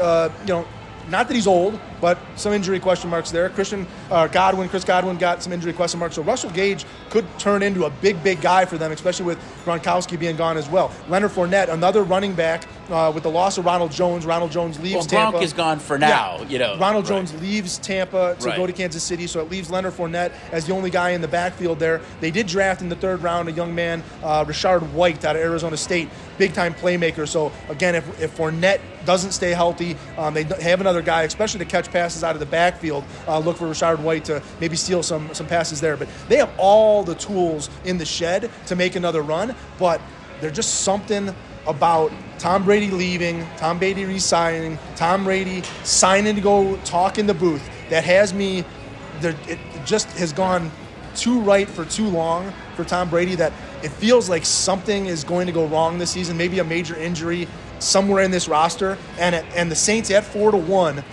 not that he's old, but some injury question marks there. Chris Godwin got some injury question marks. So Russell Gage could turn into a big guy for them, especially with Gronkowski being gone as well. Leonard Fournette, another running back, with the loss of Ronald Jones. Ronald Jones leaves Tampa. Gronk is gone for now. Ronald Jones leaves Tampa to go to Kansas City, so it leaves Leonard Fournette as the only guy in the backfield there. They did draft in the 3rd round a young man, Rashard White out of Arizona State, big-time playmaker. So, again, if Fournette doesn't stay healthy, they have another guy, especially to catch passes out of the backfield. Look for Rashard White to maybe steal some passes there. But they have all the tools in the shed to make another run, but there's just something about Tom Brady leaving, Tom Brady re-signing, Tom Brady signing to go talk in the booth that has me, it just has gone too right for too long for Tom Brady that it feels like something is going to go wrong this season, maybe a major injury somewhere in this roster, and the Saints at 4-1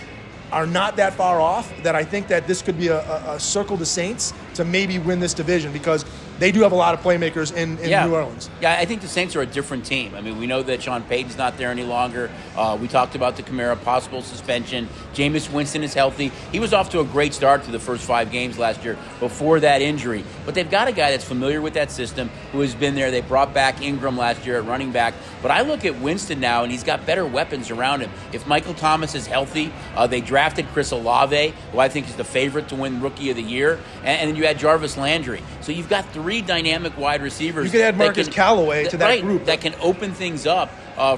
are not that far off that I think that this could be a circle the Saints to maybe win this division because they do have a lot of playmakers in New Orleans. Yeah, I think the Saints are a different team. I mean, we know that Sean Payton's not there any longer. We talked about the Kamara possible suspension. Jameis Winston is healthy. He was off to a great start through the first 5 games last year before that injury. But they've got a guy that's familiar with that system who has been there. They brought back Ingram last year at running back. But I look at Winston now, and he's got better weapons around him. If Michael Thomas is healthy, they drafted Chris Olave, who I think is the favorite to win Rookie of the Year. And then you had Jarvis Landry. So you've got 3 dynamic wide receivers. You could add Marcus Callaway to that group. That can open things up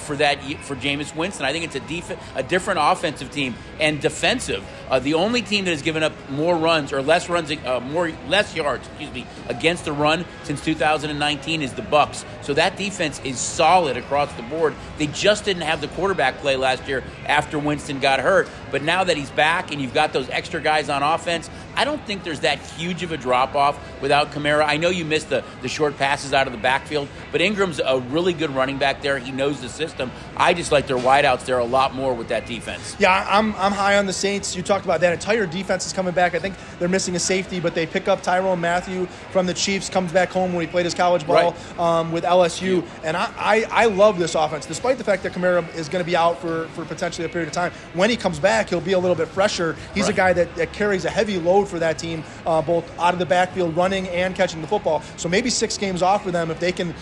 for Jameis Winston. I think it's a different offensive team and defensive. The only team that has given up more runs or less yards, against the run since 2019 is the Bucs. So that defense is solid across the board. They just didn't have the quarterback play last year after Winston got hurt. But now that he's back and you've got those extra guys on offense, I don't think there's that huge of a drop-off without Kamara. I know you missed the short passes out of the backfield, but Ingram's a really good running back there. He knows the system. I just like their wideouts there a lot more with that defense. Yeah, I'm high on the Saints. You talked about that entire defense is coming back. I think they're missing a safety, but they pick up Tyrone Matthew from the Chiefs, comes back home when he played his college ball with LSU. And I love this offense, despite the fact that Kamara is going to be out for potentially a period of time. When he comes back, he'll be a little bit fresher. He's a guy that carries a heavy load for that team, both out of the backfield, running and catching the football. So maybe 6 games off for them if they can,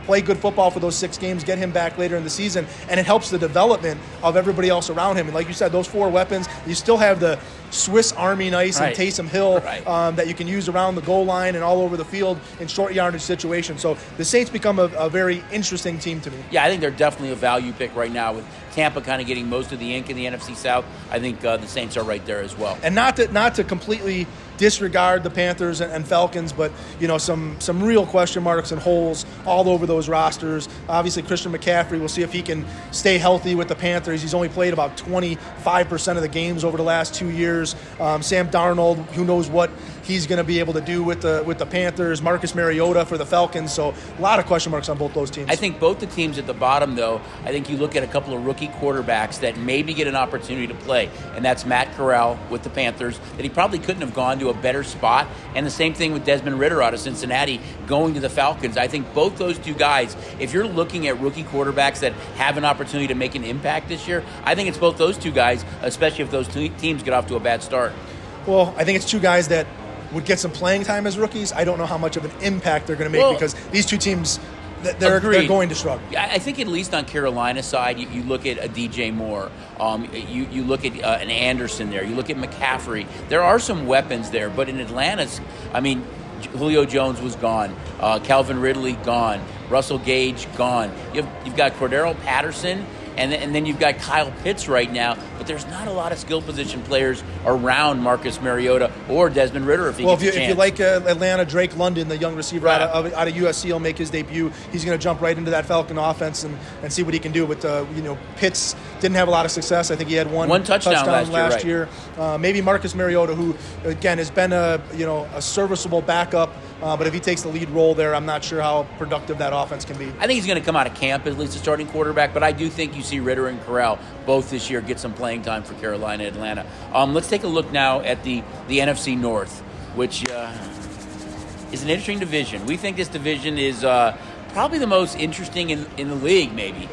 play good football for those 6 games, get him back later in the season, and it helps the development of everybody else around him. And like you said, those 4 weapons, you still have the Swiss Army knife and Taysom Hill that you can use around the goal line and all over the field in short yardage situations. So the Saints become a very interesting team to me. Yeah, I think they're definitely a value pick right now with Tampa kind of getting most of the ink in the NFC South. I think the Saints are right there as well. And not to completely disregard the Panthers and Falcons, but some real question marks and holes all over those rosters. Obviously, Christian McCaffrey, we'll see if he can stay healthy with the Panthers. He's only played about 25% of the games over the last 2 years. Sam Darnold, who knows what he's going to be able to do with the Panthers. Marcus Mariota for the Falcons. So a lot of question marks on both those teams. I think both the teams at the bottom, though, I think you look at a couple of rookie quarterbacks that maybe get an opportunity to play, and that's Matt Corral with the Panthers, that he probably couldn't have gone to a better spot, and the same thing with Desmond Ridder out of Cincinnati going to the Falcons. I think both those 2 guys, if you're looking at rookie quarterbacks that have an opportunity to make an impact this year, I think it's both those 2 guys, especially if those 2 teams get off to a bad start. Well, I think it's 2 guys that would get some playing time as rookies. I don't know how much of an impact they're going to make because these 2 teams, they're going to struggle. I think at least on Carolina's side, you look at a DJ Moore. You look at an Anderson there. You look at McCaffrey. There are some weapons there, but in Atlanta's, Julio Jones was gone. Calvin Ridley gone. Russell Gage gone. You've got Cordero Patterson. And then you've got Kyle Pitts right now, but there's not a lot of skill position players around Marcus Mariota or Desmond Ridder if he gets a chance. If you like Atlanta, Drake London, the young receiver out of USC, will make his debut. He's going to jump right into that Falcon offense and see what he can do. But Pitts didn't have a lot of success. I think he had one touchdown last year. Maybe Marcus Mariota, who again has been a serviceable backup. But if he takes the lead role there, I'm not sure how productive that offense can be. I think he's going to come out of camp as at least a starting quarterback, but I do think you see Ridder and Corral both this year get some playing time for Carolina and Atlanta. Let's take a look now at the NFC North, which is an interesting division. We think this division is probably the most interesting in the league, maybe.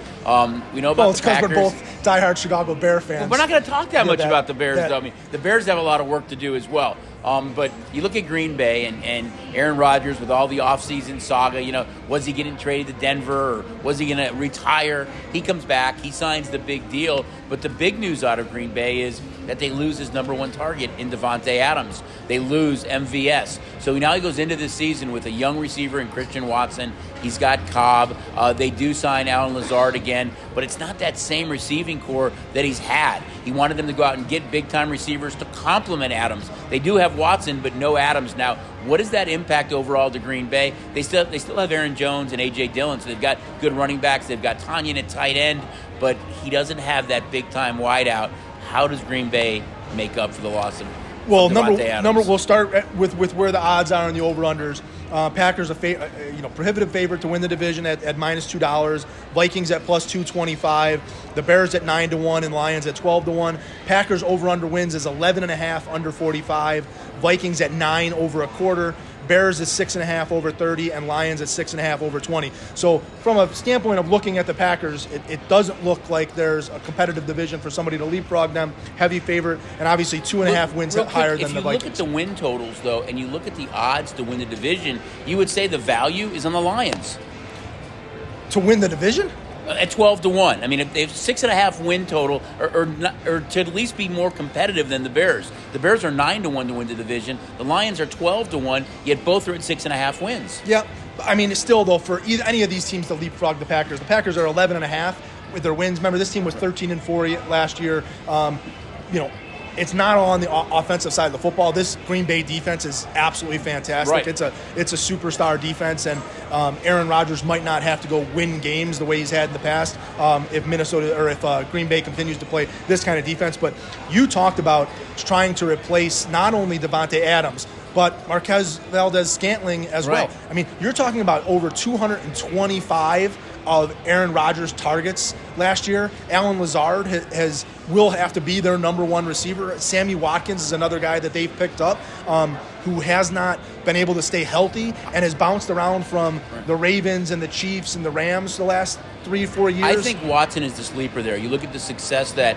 We know about the Packers. It's because we're both diehard Chicago Bear fans. Well, we're not going to talk that much about the Bears, though. I mean, the Bears have a lot of work to do as well. But you look at Green Bay and Aaron Rodgers with all the offseason saga, was he getting traded to Denver or was he going to retire? He comes back. He signs the big deal. But the big news out of Green Bay is that they lose his number one target in Davante Adams. They lose MVS. So now he goes into this season with a young receiver in Christian Watson. He's got Cobb. They do sign Allen Lazard again, but it's not that same receiving core that he's had. He wanted them to go out and get big-time receivers to complement Adams. They do have Watson, but no Adams. Now, what does that impact overall to Green Bay? They still have Aaron Jones and A.J. Dillon, so they've got good running backs. They've got Tanyan at tight end, but he doesn't have that big-time wideout. How does Green Bay make up for the loss of Davante Adams? We'll start with where the odds are on the over-unders. Packers prohibitive favorite to win the division at -$2. Vikings at +225. The Bears at 9-1 and Lions at 12-1. Packers over/under wins is 11.5 under 45. Vikings at 9 over a quarter. Bears is 6.5 over 30, and Lions at 6.5 over 20. So from a standpoint of looking at the Packers, it doesn't look like there's a competitive division for somebody to leapfrog them. Heavy favorite, and obviously 2.5 wins higher than the Vikings. If you look at the win totals, though, and you look at the odds to win the division, you would say the value is on the Lions. To win the division? At 12-1. I mean, if they have 6.5 win total, or to at least be more competitive than the Bears. The Bears are 9-1 to win the division. The Lions are 12-1. Yet both are at 6.5 wins. Yeah, I mean, still though, for any of these teams to leapfrog the Packers are 11.5 with their wins. Remember, this team was 13-4 last year. It's not all on the offensive side of the football. This Green Bay defense is absolutely fantastic. Right. It's a superstar defense, and Aaron Rodgers might not have to go win games the way he's had in the past if Green Bay continues to play this kind of defense. But you talked about trying to replace not only Davante Adams, but Marquez Valdez-Scantling as well. I mean, you're talking about over 225 of Aaron Rodgers' targets last year. Allen Lazard will have to be their number one receiver. Sammy Watkins is another guy that they've picked up who has not been able to stay healthy and has bounced around from the Ravens and the Chiefs and the Rams the last 3-4 years. I think Watson is the sleeper there. You look at the success that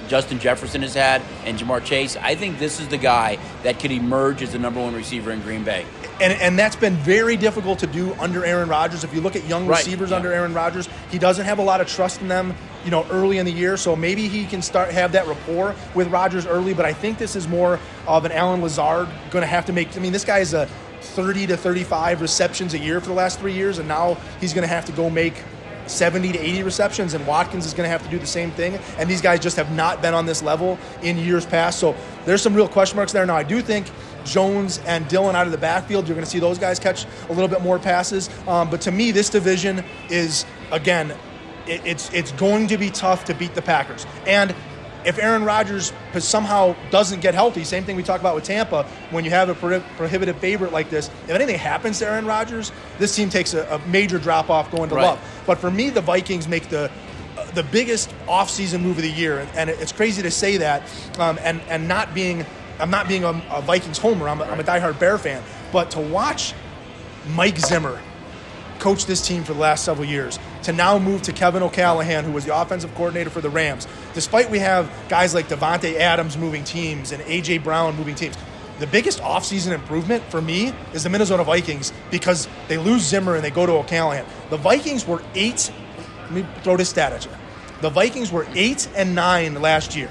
Justin Jefferson has had and Jamar Chase. I think this is the guy that could emerge as the number one receiver in Green Bay. And that's been very difficult to do under Aaron Rodgers. If you look at young receivers under Aaron Rodgers, he doesn't have a lot of trust in them, early in the year. So maybe he can have that rapport with Rodgers early. But I think this is more of an Allen Lazard going to have to make. I mean, this guy is a 30 to 35 receptions a year for the last 3 years, and now he's going to have to go make 70 to 80 receptions, and Watkins is going to have to do the same thing. And these guys just have not been on this level in years past. So there's some real question marks there. Now, I do think Jones and Dillon out of the backfield, you're going to see those guys catch a little bit more passes. But to me, this division is, again, it's going to be tough to beat the Packers. And if Aaron Rodgers somehow doesn't get healthy, same thing we talk about with Tampa, when you have a prohibitive favorite like this, if anything happens to Aaron Rodgers, this team takes a major drop-off going to Love. But for me, the Vikings make the biggest offseason move of the year. And it's crazy to say that, and I'm not being a Vikings homer. I'm a diehard Bear fan. But to watch Mike Zimmer coach this team for the last several years, to now move to Kevin O'Callahan, who was the offensive coordinator for the Rams, despite we have guys like Davante Adams moving teams and A.J. Brown moving teams, the biggest offseason improvement for me is the Minnesota Vikings, because they lose Zimmer and they go to O'Callahan. The Vikings were let me throw this stat at you. The Vikings were 8-9 last year.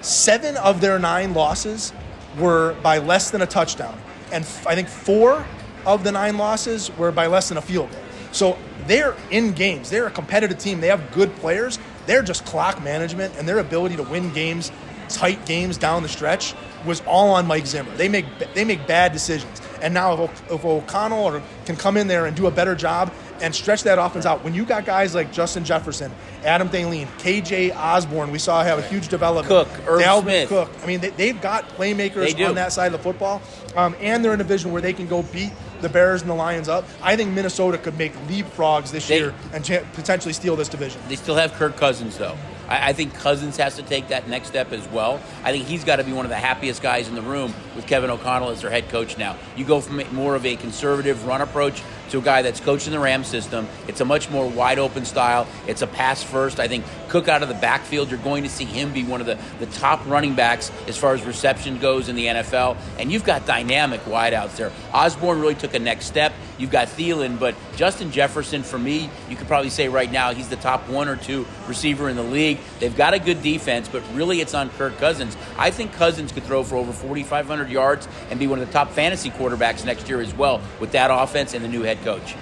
7 of their 9 losses were by less than a touchdown. And I think 4 of the 9 losses were by less than a field goal. So they're in games. They're a competitive team. They have good players. They're just clock management, and their ability to win games, tight games down the stretch, was all on Mike Zimmer. They make bad decisions. And now if O'Connell can come in there and do a better job and stretch that offense out, when you got guys like Justin Jefferson, Adam Thielen, KJ Osborne, we saw have a huge development. Cook, Irv Smith. Cook. I mean, they've got playmakers on that side of the football, and they're in a division where they can go beat the Bears and the Lions up. I think Minnesota could make leapfrogs this year and potentially steal this division. They still have Kirk Cousins, though. I think Cousins has to take that next step as well. I think he's got to be one of the happiest guys in the room with Kevin O'Connell as their head coach now. You go from more of a conservative run approach to a guy that's coaching the Rams system. It's a much more wide open style. It's a pass first. I think Cook out of the backfield, you're going to see him be one of the top running backs as far as reception goes in the NFL. And you've got dynamic wideouts there. Osborne really took a next step. You've got Thielen, but Justin Jefferson, for me, you could probably say right now he's the top 1 or 2 receiver in the league. They've got a good defense, but really it's on Kirk Cousins. I think Cousins could throw for over 4,500 yards and be one of the top fantasy quarterbacks next year as well with that offense and the new head coach.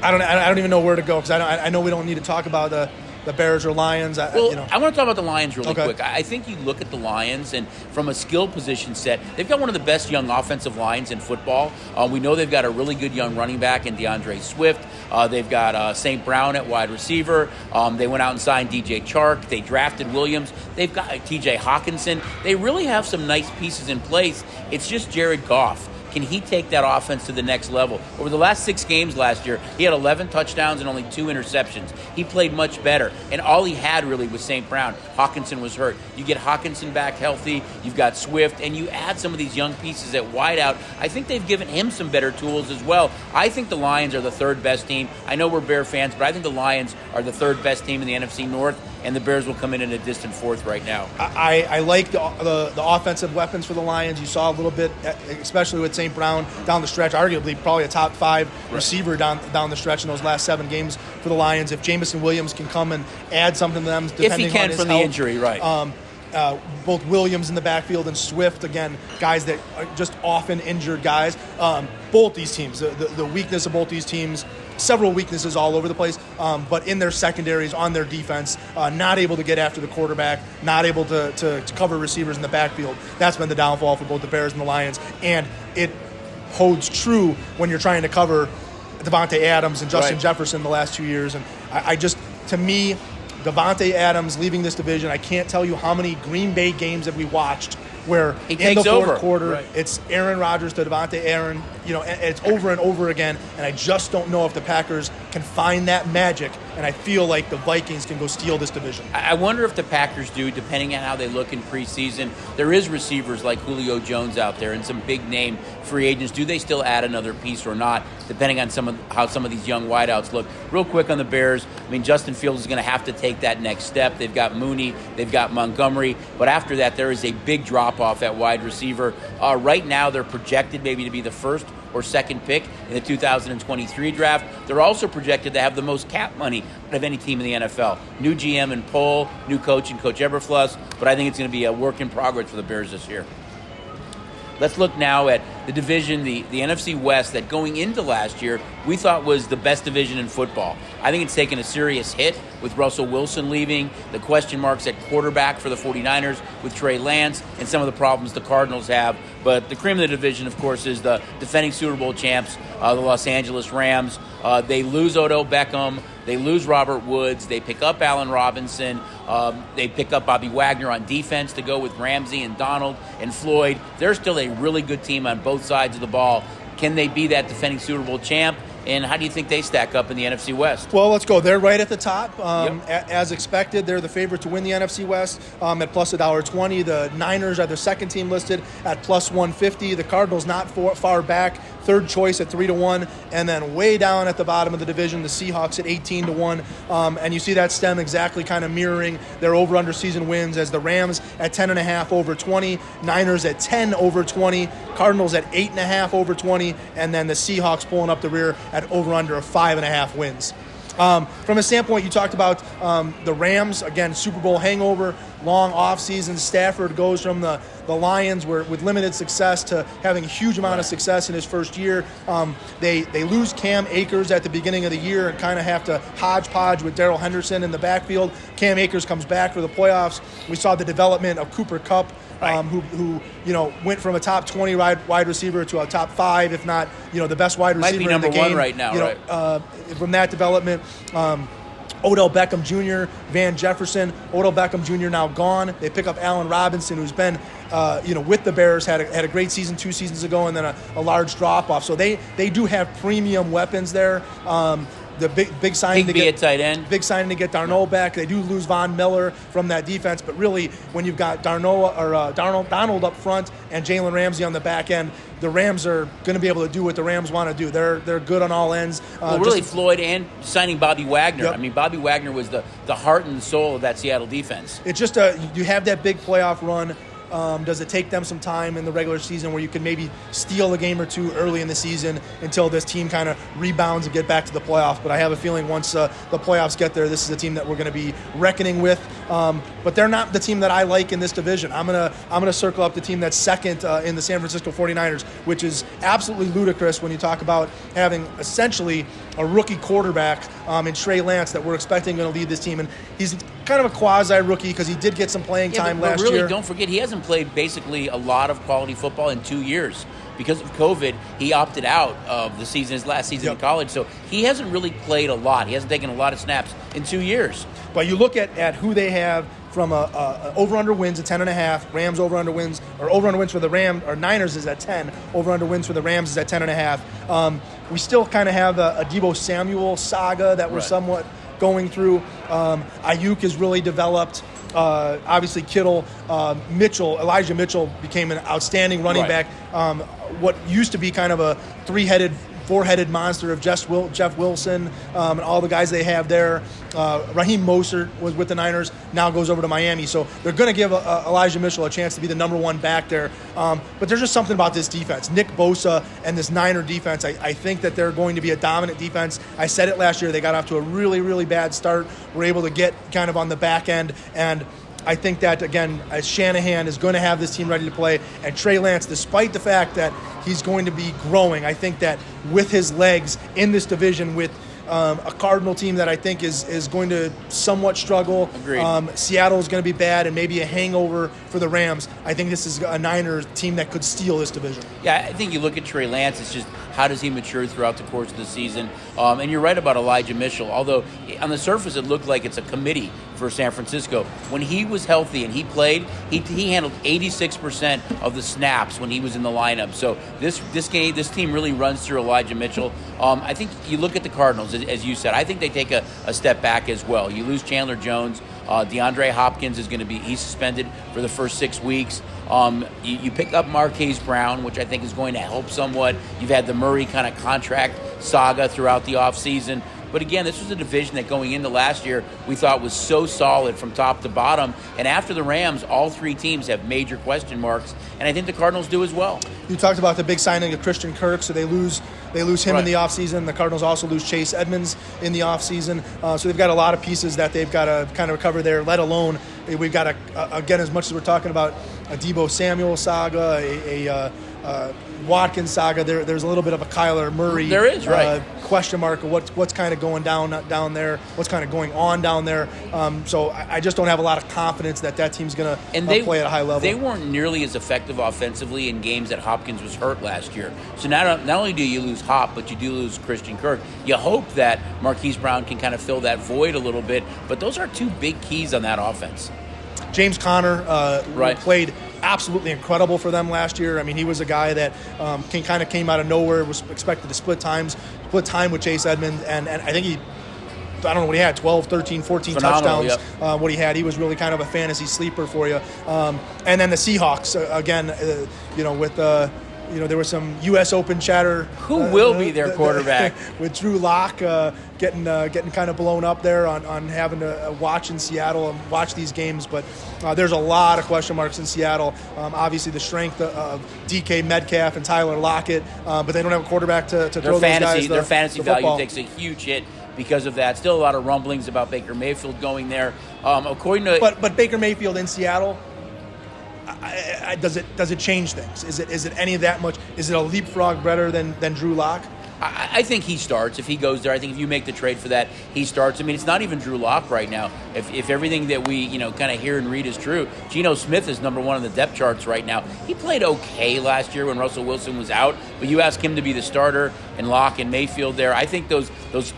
I don't even know where to go because I know we don't need to talk about the Bears or Lions. I want to talk about the Lions really quick. I think you look at the Lions, and from a skill position set, they've got one of the best young offensive lines in football. We know they've got a really good young running back in DeAndre Swift. They've got St. Brown at wide receiver. They went out and signed DJ Chark. They drafted Williams. They've got TJ Hawkinson. They really have some nice pieces in place. It's just Jared Goff. Can he take that offense to the next level? Over the last 6 games last year, he had 11 touchdowns and only 2 interceptions. He played much better. And all he had really was St. Brown. Hawkinson was hurt. You get Hawkinson back healthy. You've got Swift. And you add some of these young pieces at wideout. I think they've given him some better tools as well. I think the Lions are the 3rd best team. I know we're Bear fans, but I think the Lions are the 3rd best team in the NFC North. And the Bears will come in a distant 4th right now. I like the offensive weapons for the Lions. You saw a little bit, especially with St. Brown down the stretch, arguably probably a top 5 receiver down the stretch in those last 7 games for the Lions. If Jameson Williams can come and add something to them, depending if he can on his from health, the injury, right. Both Williams in the backfield and Swift, again, guys that are just often injured guys. Both these teams, the weakness of both these teams, several weaknesses all over the place, but in their secondaries, on their defense, not able to get after the quarterback, not able to cover receivers in the backfield. That's been the downfall for both the Bears and the Lions, and it holds true when you're trying to cover Devontae Adams and Justin Jefferson the last 2 years. And to me, Devontae Adams leaving this division, I can't tell you how many Green Bay games have we watched where he in the fourth over. quarter, it's Aaron Rodgers to Devontae Aaron, it's over and over again, and I just don't know if the Packers can find that magic, and I feel like the Vikings can go steal this division. I wonder if the Packers do, depending on how they look in preseason. There is receivers like Julio Jones out there and some big-name free agents. Do they still add another piece or not, depending on how some of these young wideouts look? Real quick on the Bears, Justin Fields is going to have to take that next step. They've got Mooney, they've got Montgomery, but after that, there is a big drop-off at wide receiver. Right now, they're projected maybe to be the 1st or 2nd pick in the 2023 draft. They're also projected to have the most cap money of any team in the NFL. New GM and Pohl, new coach and Coach Eberflus, but I think it's going to be a work in progress for the Bears this year. Let's look now at the division, the NFC West, that going into last year we thought was the best division in football. I think it's taken a serious hit with Russell Wilson leaving, the question marks at quarterback for the 49ers with Trey Lance, and some of the problems the Cardinals have. But the cream of the division, of course, is the defending Super Bowl champs, the Los Angeles Rams. They lose Odell Beckham. They lose Robert Woods. They pick up Allen Robinson. They pick up Bobby Wagner on defense to go with Ramsey and Donald and Floyd. They're still a really good team on both sides of the ball. Can they be that defending Super Bowl champ? And how do you think they stack up in the NFC West? Well, let's go. They're right at the top. As expected, they're the favorite to win the NFC West at plus $1.20. The Niners are the 2nd team listed at plus 150. The Cardinals not far back, 3rd choice at 3-1. And then way down at the bottom of the division, the Seahawks at 18-1. And you see that stem exactly kind of mirroring their over-under season wins as the Rams at 10.5 over 20, Niners at 10 over 20, Cardinals at 8.5 over 20, and then the Seahawks pulling up the rear at over-under of 5.5 wins. From a standpoint, you talked about the Rams, again, Super Bowl hangover, long offseason. Stafford goes from the Lions with limited success to having a huge amount of success in his first year. They lose Cam Akers at the beginning of the year and kind of have to hodgepodge with Darrell Henderson in the backfield. Cam Akers comes back for the playoffs. We saw the development of Cooper Kupp, who went from a top 20 wide receiver to a top 5, if not the best wide receiver in the game. Might be number 1 right now, from that development. Odell Beckham Jr., Van Jefferson, Odell Beckham Jr. now gone. They pick up Allen Robinson, who's been, with the Bears, had a great season 2 seasons ago, and then a large drop-off. So they do have premium weapons there. the big signing to get at tight end. Big signing to get Darnold back. They do lose Von Miller from that defense, but really when you've got Donald up front and Jalen Ramsey on the back end, the Rams are going to be able to do what the Rams want to do. They're good on all ends. Floyd and signing Bobby Wagner. Yep. I mean, Bobby Wagner was the heart and soul of that Seattle defense. It's just you have that big playoff run. Does it take them some time in the regular season where you can maybe steal a game or two early in the season until this team kind of rebounds and get back to the playoff? But I have a feeling once the playoffs get there, this is a team that we're going to be reckoning with. But they're not the team that I like in this division. I'm gonna circle up the team that's second in the San Francisco 49ers, which is absolutely ludicrous when you talk about having essentially a rookie quarterback in Trey Lance that we're expecting going to lead this team. And he's kind of a quasi-rookie because he did get some playing time last year. But really, don't forget, he hasn't played basically a lot of quality football in 2 years. Because of COVID, he opted out of the season, his last season in college. So he hasn't really played a lot. He hasn't taken a lot of snaps in 2 years. But you look at who they have from a over-under wins at 10.5. Rams over-under wins, or over-under wins for the Rams, or Niners is at 10. Over-under wins for the Rams is at 10.5. We still kind of have a Deebo Samuel saga that we're somewhat going through. Ayuk has really developed. Obviously, Kittle, Elijah Mitchell became an outstanding running back. What used to be kind of a four-headed monster of Jeff Wilson and all the guys they have there. Raheem Mostert was with the Niners, now goes over to Miami. So they're going to give Elijah Mitchell a chance to be the number one back there. But there's just something about this defense. Nick Bosa and this Niner defense, I think that they're going to be a dominant defense. I said it last year. They got off to a really, really bad start. We're able to get kind of on the back end. And I think that, again, Shanahan is going to have this team ready to play. And Trey Lance, despite the fact that he's going to be growing, I think that with his legs in this division with a Cardinal team that I think is going to somewhat struggle. Agreed. Seattle is going to be bad and maybe a hangover for the Rams. I think this is a Niners team that could steal this division. Yeah, I think you look at Trey Lance, it's just how does he mature throughout the course of the season. And you're right about Elijah Mitchell, although on the surface it looked like it's a committee for San Francisco. When he was healthy and he played, he handled 86% of the snaps when he was in the lineup. So this team really runs through Elijah Mitchell. I think you look at the Cardinals, as you said, I think they take a step back as well. You lose Chandler Jones. DeAndre Hopkins is going to he's suspended for the first 6 weeks. You pick up Marquise Brown, which I think is going to help somewhat. You've had the Murray kind of contract saga throughout the offseason. But again, this was a division that going into last year we thought was so solid from top to bottom. And after the Rams, all three teams have major question marks. And I think the Cardinals do as well. You talked about the big signing of Christian Kirk, so they lose him in the offseason. The Cardinals also lose Chase Edmonds in the offseason. So they've got a lot of pieces that they've got to kind of recover there, let alone we've got, again, as much as we're talking about a Deebo Samuel saga, a Watkins saga, there's a little bit of a Kyler Murray question mark of what's kind of going down there, what's kind of going on down there. So I just don't have a lot of confidence that team's going to play at a high level. They weren't nearly as effective offensively in games that Hopkins was hurt last year. So not only do you lose Hop, but you do lose Christian Kirk. You hope that Marquise Brown can kind of fill that void a little bit, but those are two big keys on that offense. James Conner played absolutely incredible for them last year. I mean, he was a guy that kind of came out of nowhere, was expected to split time with Chase Edmonds, and I think I don't know what he had, 12, 13, 14 Phenomenal, touchdowns. What he had, he was really kind of a fantasy sleeper for you. And then the Seahawks, again, with there was some U.S. Open chatter. Who will be their quarterback? With Drew Lock getting kind of blown up there on having to watch in Seattle and watch these games. But there's a lot of question marks in Seattle. Obviously, the strength of DK Metcalf and Tyler Lockett, but they don't have a quarterback to throw those guys. Their fantasy value takes a huge hit because of that. Still a lot of rumblings about Baker Mayfield going there. But Baker Mayfield in Seattle, does it change things? Is it any that much? Is it a leapfrog better than Drew Lock? I think he starts. If he goes there, I think if you make the trade for that, he starts. I mean, it's not even Drew Lock right now. If everything that we kind of hear and read is true, Geno Smith is number one on the depth charts right now. He played okay last year when Russell Wilson was out, but you ask him to be the starter. and Locke and Mayfield there. I think those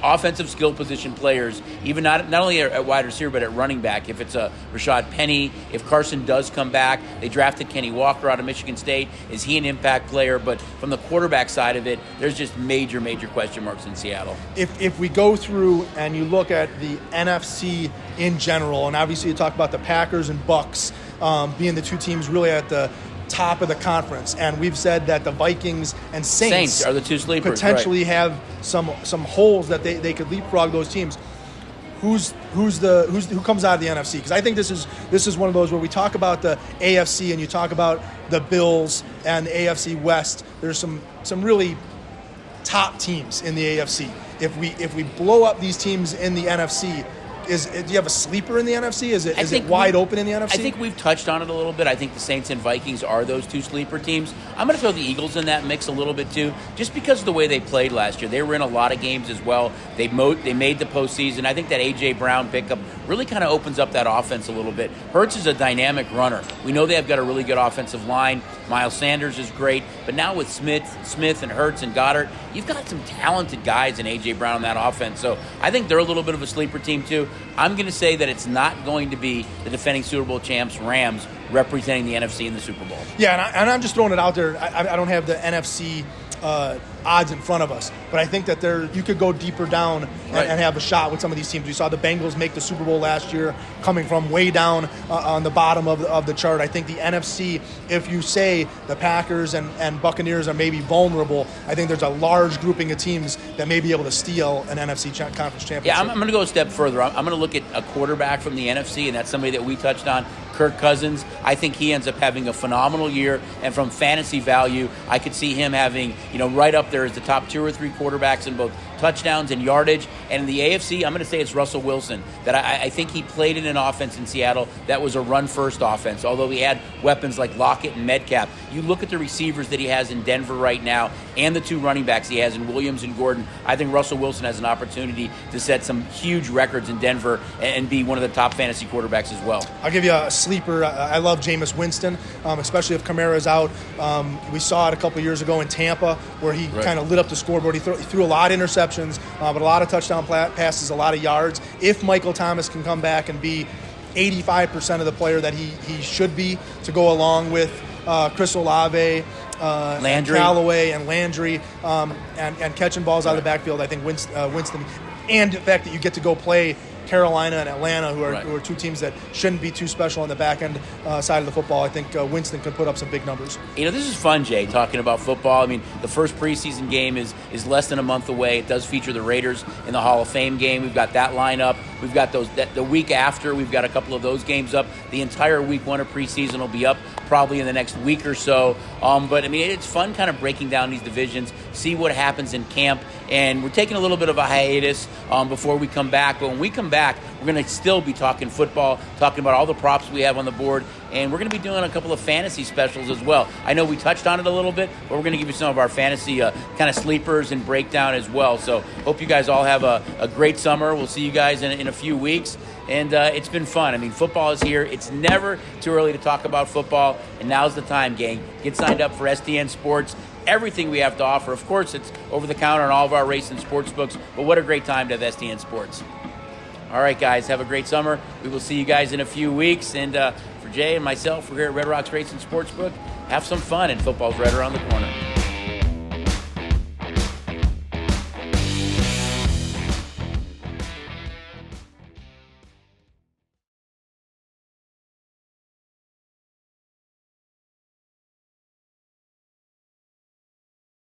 offensive skill position players, even not only at wide receiver but at running back, if it's a Rashad Penny, if Carson does come back, they drafted Kenny Walker out of Michigan State. Is he an impact player? But from the quarterback side of it, there's just major question marks in Seattle. If we go through and you look at the NFC in general, and obviously you talk about the Packers and Bucks being the two teams really at the top of the conference, and we've said that the Vikings and Saints are the two sleepers, potentially right. have some holes that they could leapfrog those teams. Who comes out of the NFC? Because I think this is one of those where we talk about the AFC and you talk about the Bills and the AFC West. There's some really top teams in the AFC. If we blow up these teams in the NFC, do you have a sleeper in the NFC? Is it wide open in the NFC? I think we've touched on it a little bit. I think the Saints and Vikings are those two sleeper teams. I'm going to throw the Eagles in that mix a little bit too, just because of the way they played last year. They were in a lot of games as well. They made the postseason. I think that A.J. Brown pickup really kind of opens up that offense a little bit. Hurts is a dynamic runner. We know they've got a really good offensive line. Miles Sanders is great. But now with Smith and Hurts and Goddard, you've got some talented guys in A.J. Brown on that offense. So I think they're a little bit of a sleeper team too. I'm going to say that it's not going to be the defending Super Bowl champs, Rams, representing the NFC in the Super Bowl. Yeah, and I'm just throwing it out there. I don't have the NFC odds in front of us, but I think that you could go deeper down and have a shot with some of these teams. We saw the Bengals make the Super Bowl last year, coming from way down on the bottom of the chart. I think the NFC, if you say the Packers and Buccaneers are maybe vulnerable, I think there's a large grouping of teams that may be able to steal an NFC conference championship. Yeah, I'm going to go a step further. I'm going to look at a quarterback from the NFC, and that's somebody that we touched on, Kirk Cousins. I think he ends up having a phenomenal year, and from fantasy value, I could see him having, right up there as the top 2 or 3 quarterbacks in both touchdowns and yardage. And in the AFC, I'm going to say it's Russell Wilson. That I think he played in an offense in Seattle that was a run-first offense, although he had weapons like Lockett and Metcalf. You look at the receivers that he has in Denver right now and the 2 running backs he has in Williams and Gordon. I think Russell Wilson has an opportunity to set some huge records in Denver and be one of the top fantasy quarterbacks as well. I'll give you a sleeper. I love Jameis Winston, especially if Kamara's out. We saw it a couple years ago in Tampa where he kind of lit up the scoreboard. He threw a lot of interceptions, but a lot of touchdown passes, a lot of yards. If Michael Thomas can come back and be 85% of the player that he should be, to go along with Chris Olave, Landry, Callaway, and Landry, and catching balls out of the backfield, I think Winston, and the fact that you get to go play Carolina and Atlanta, who are 2 teams that shouldn't be too special on the back end side of the football. I think Winston could put up some big numbers. This is fun, Jay, talking about football. I mean, the first preseason game is less than a month away. It does feature the Raiders in the Hall of Fame game. We've got that lineup. We've got the week after. We've got a couple of those games up. The entire week 1 of preseason will be up probably in the next week or so. But, I mean, it's fun kind of breaking down these divisions, see what happens in camp. And we're taking a little bit of a hiatus before we come back. But when we come back, we're going to still be talking football, talking about all the props we have on the board, and we're going to be doing a couple of fantasy specials as well. I know we touched on it a little bit, but we're going to give you some of our fantasy kind of sleepers and breakdown as well. So hope you guys all have a great summer. We'll see you guys in a few weeks. And it's been fun. I mean, football is here. It's never too early to talk about football, and now's the time, gang. Get signed up for STN Sports. Everything we have to offer. Of course, it's over the counter on all of our race and sports books, but what a great time to have STN Sports. All right, guys, have a great summer. We will see you guys in a few weeks. And for Jay and myself, we're here at Red Rocks Race and Sportsbook. Have some fun, and football's right around the corner.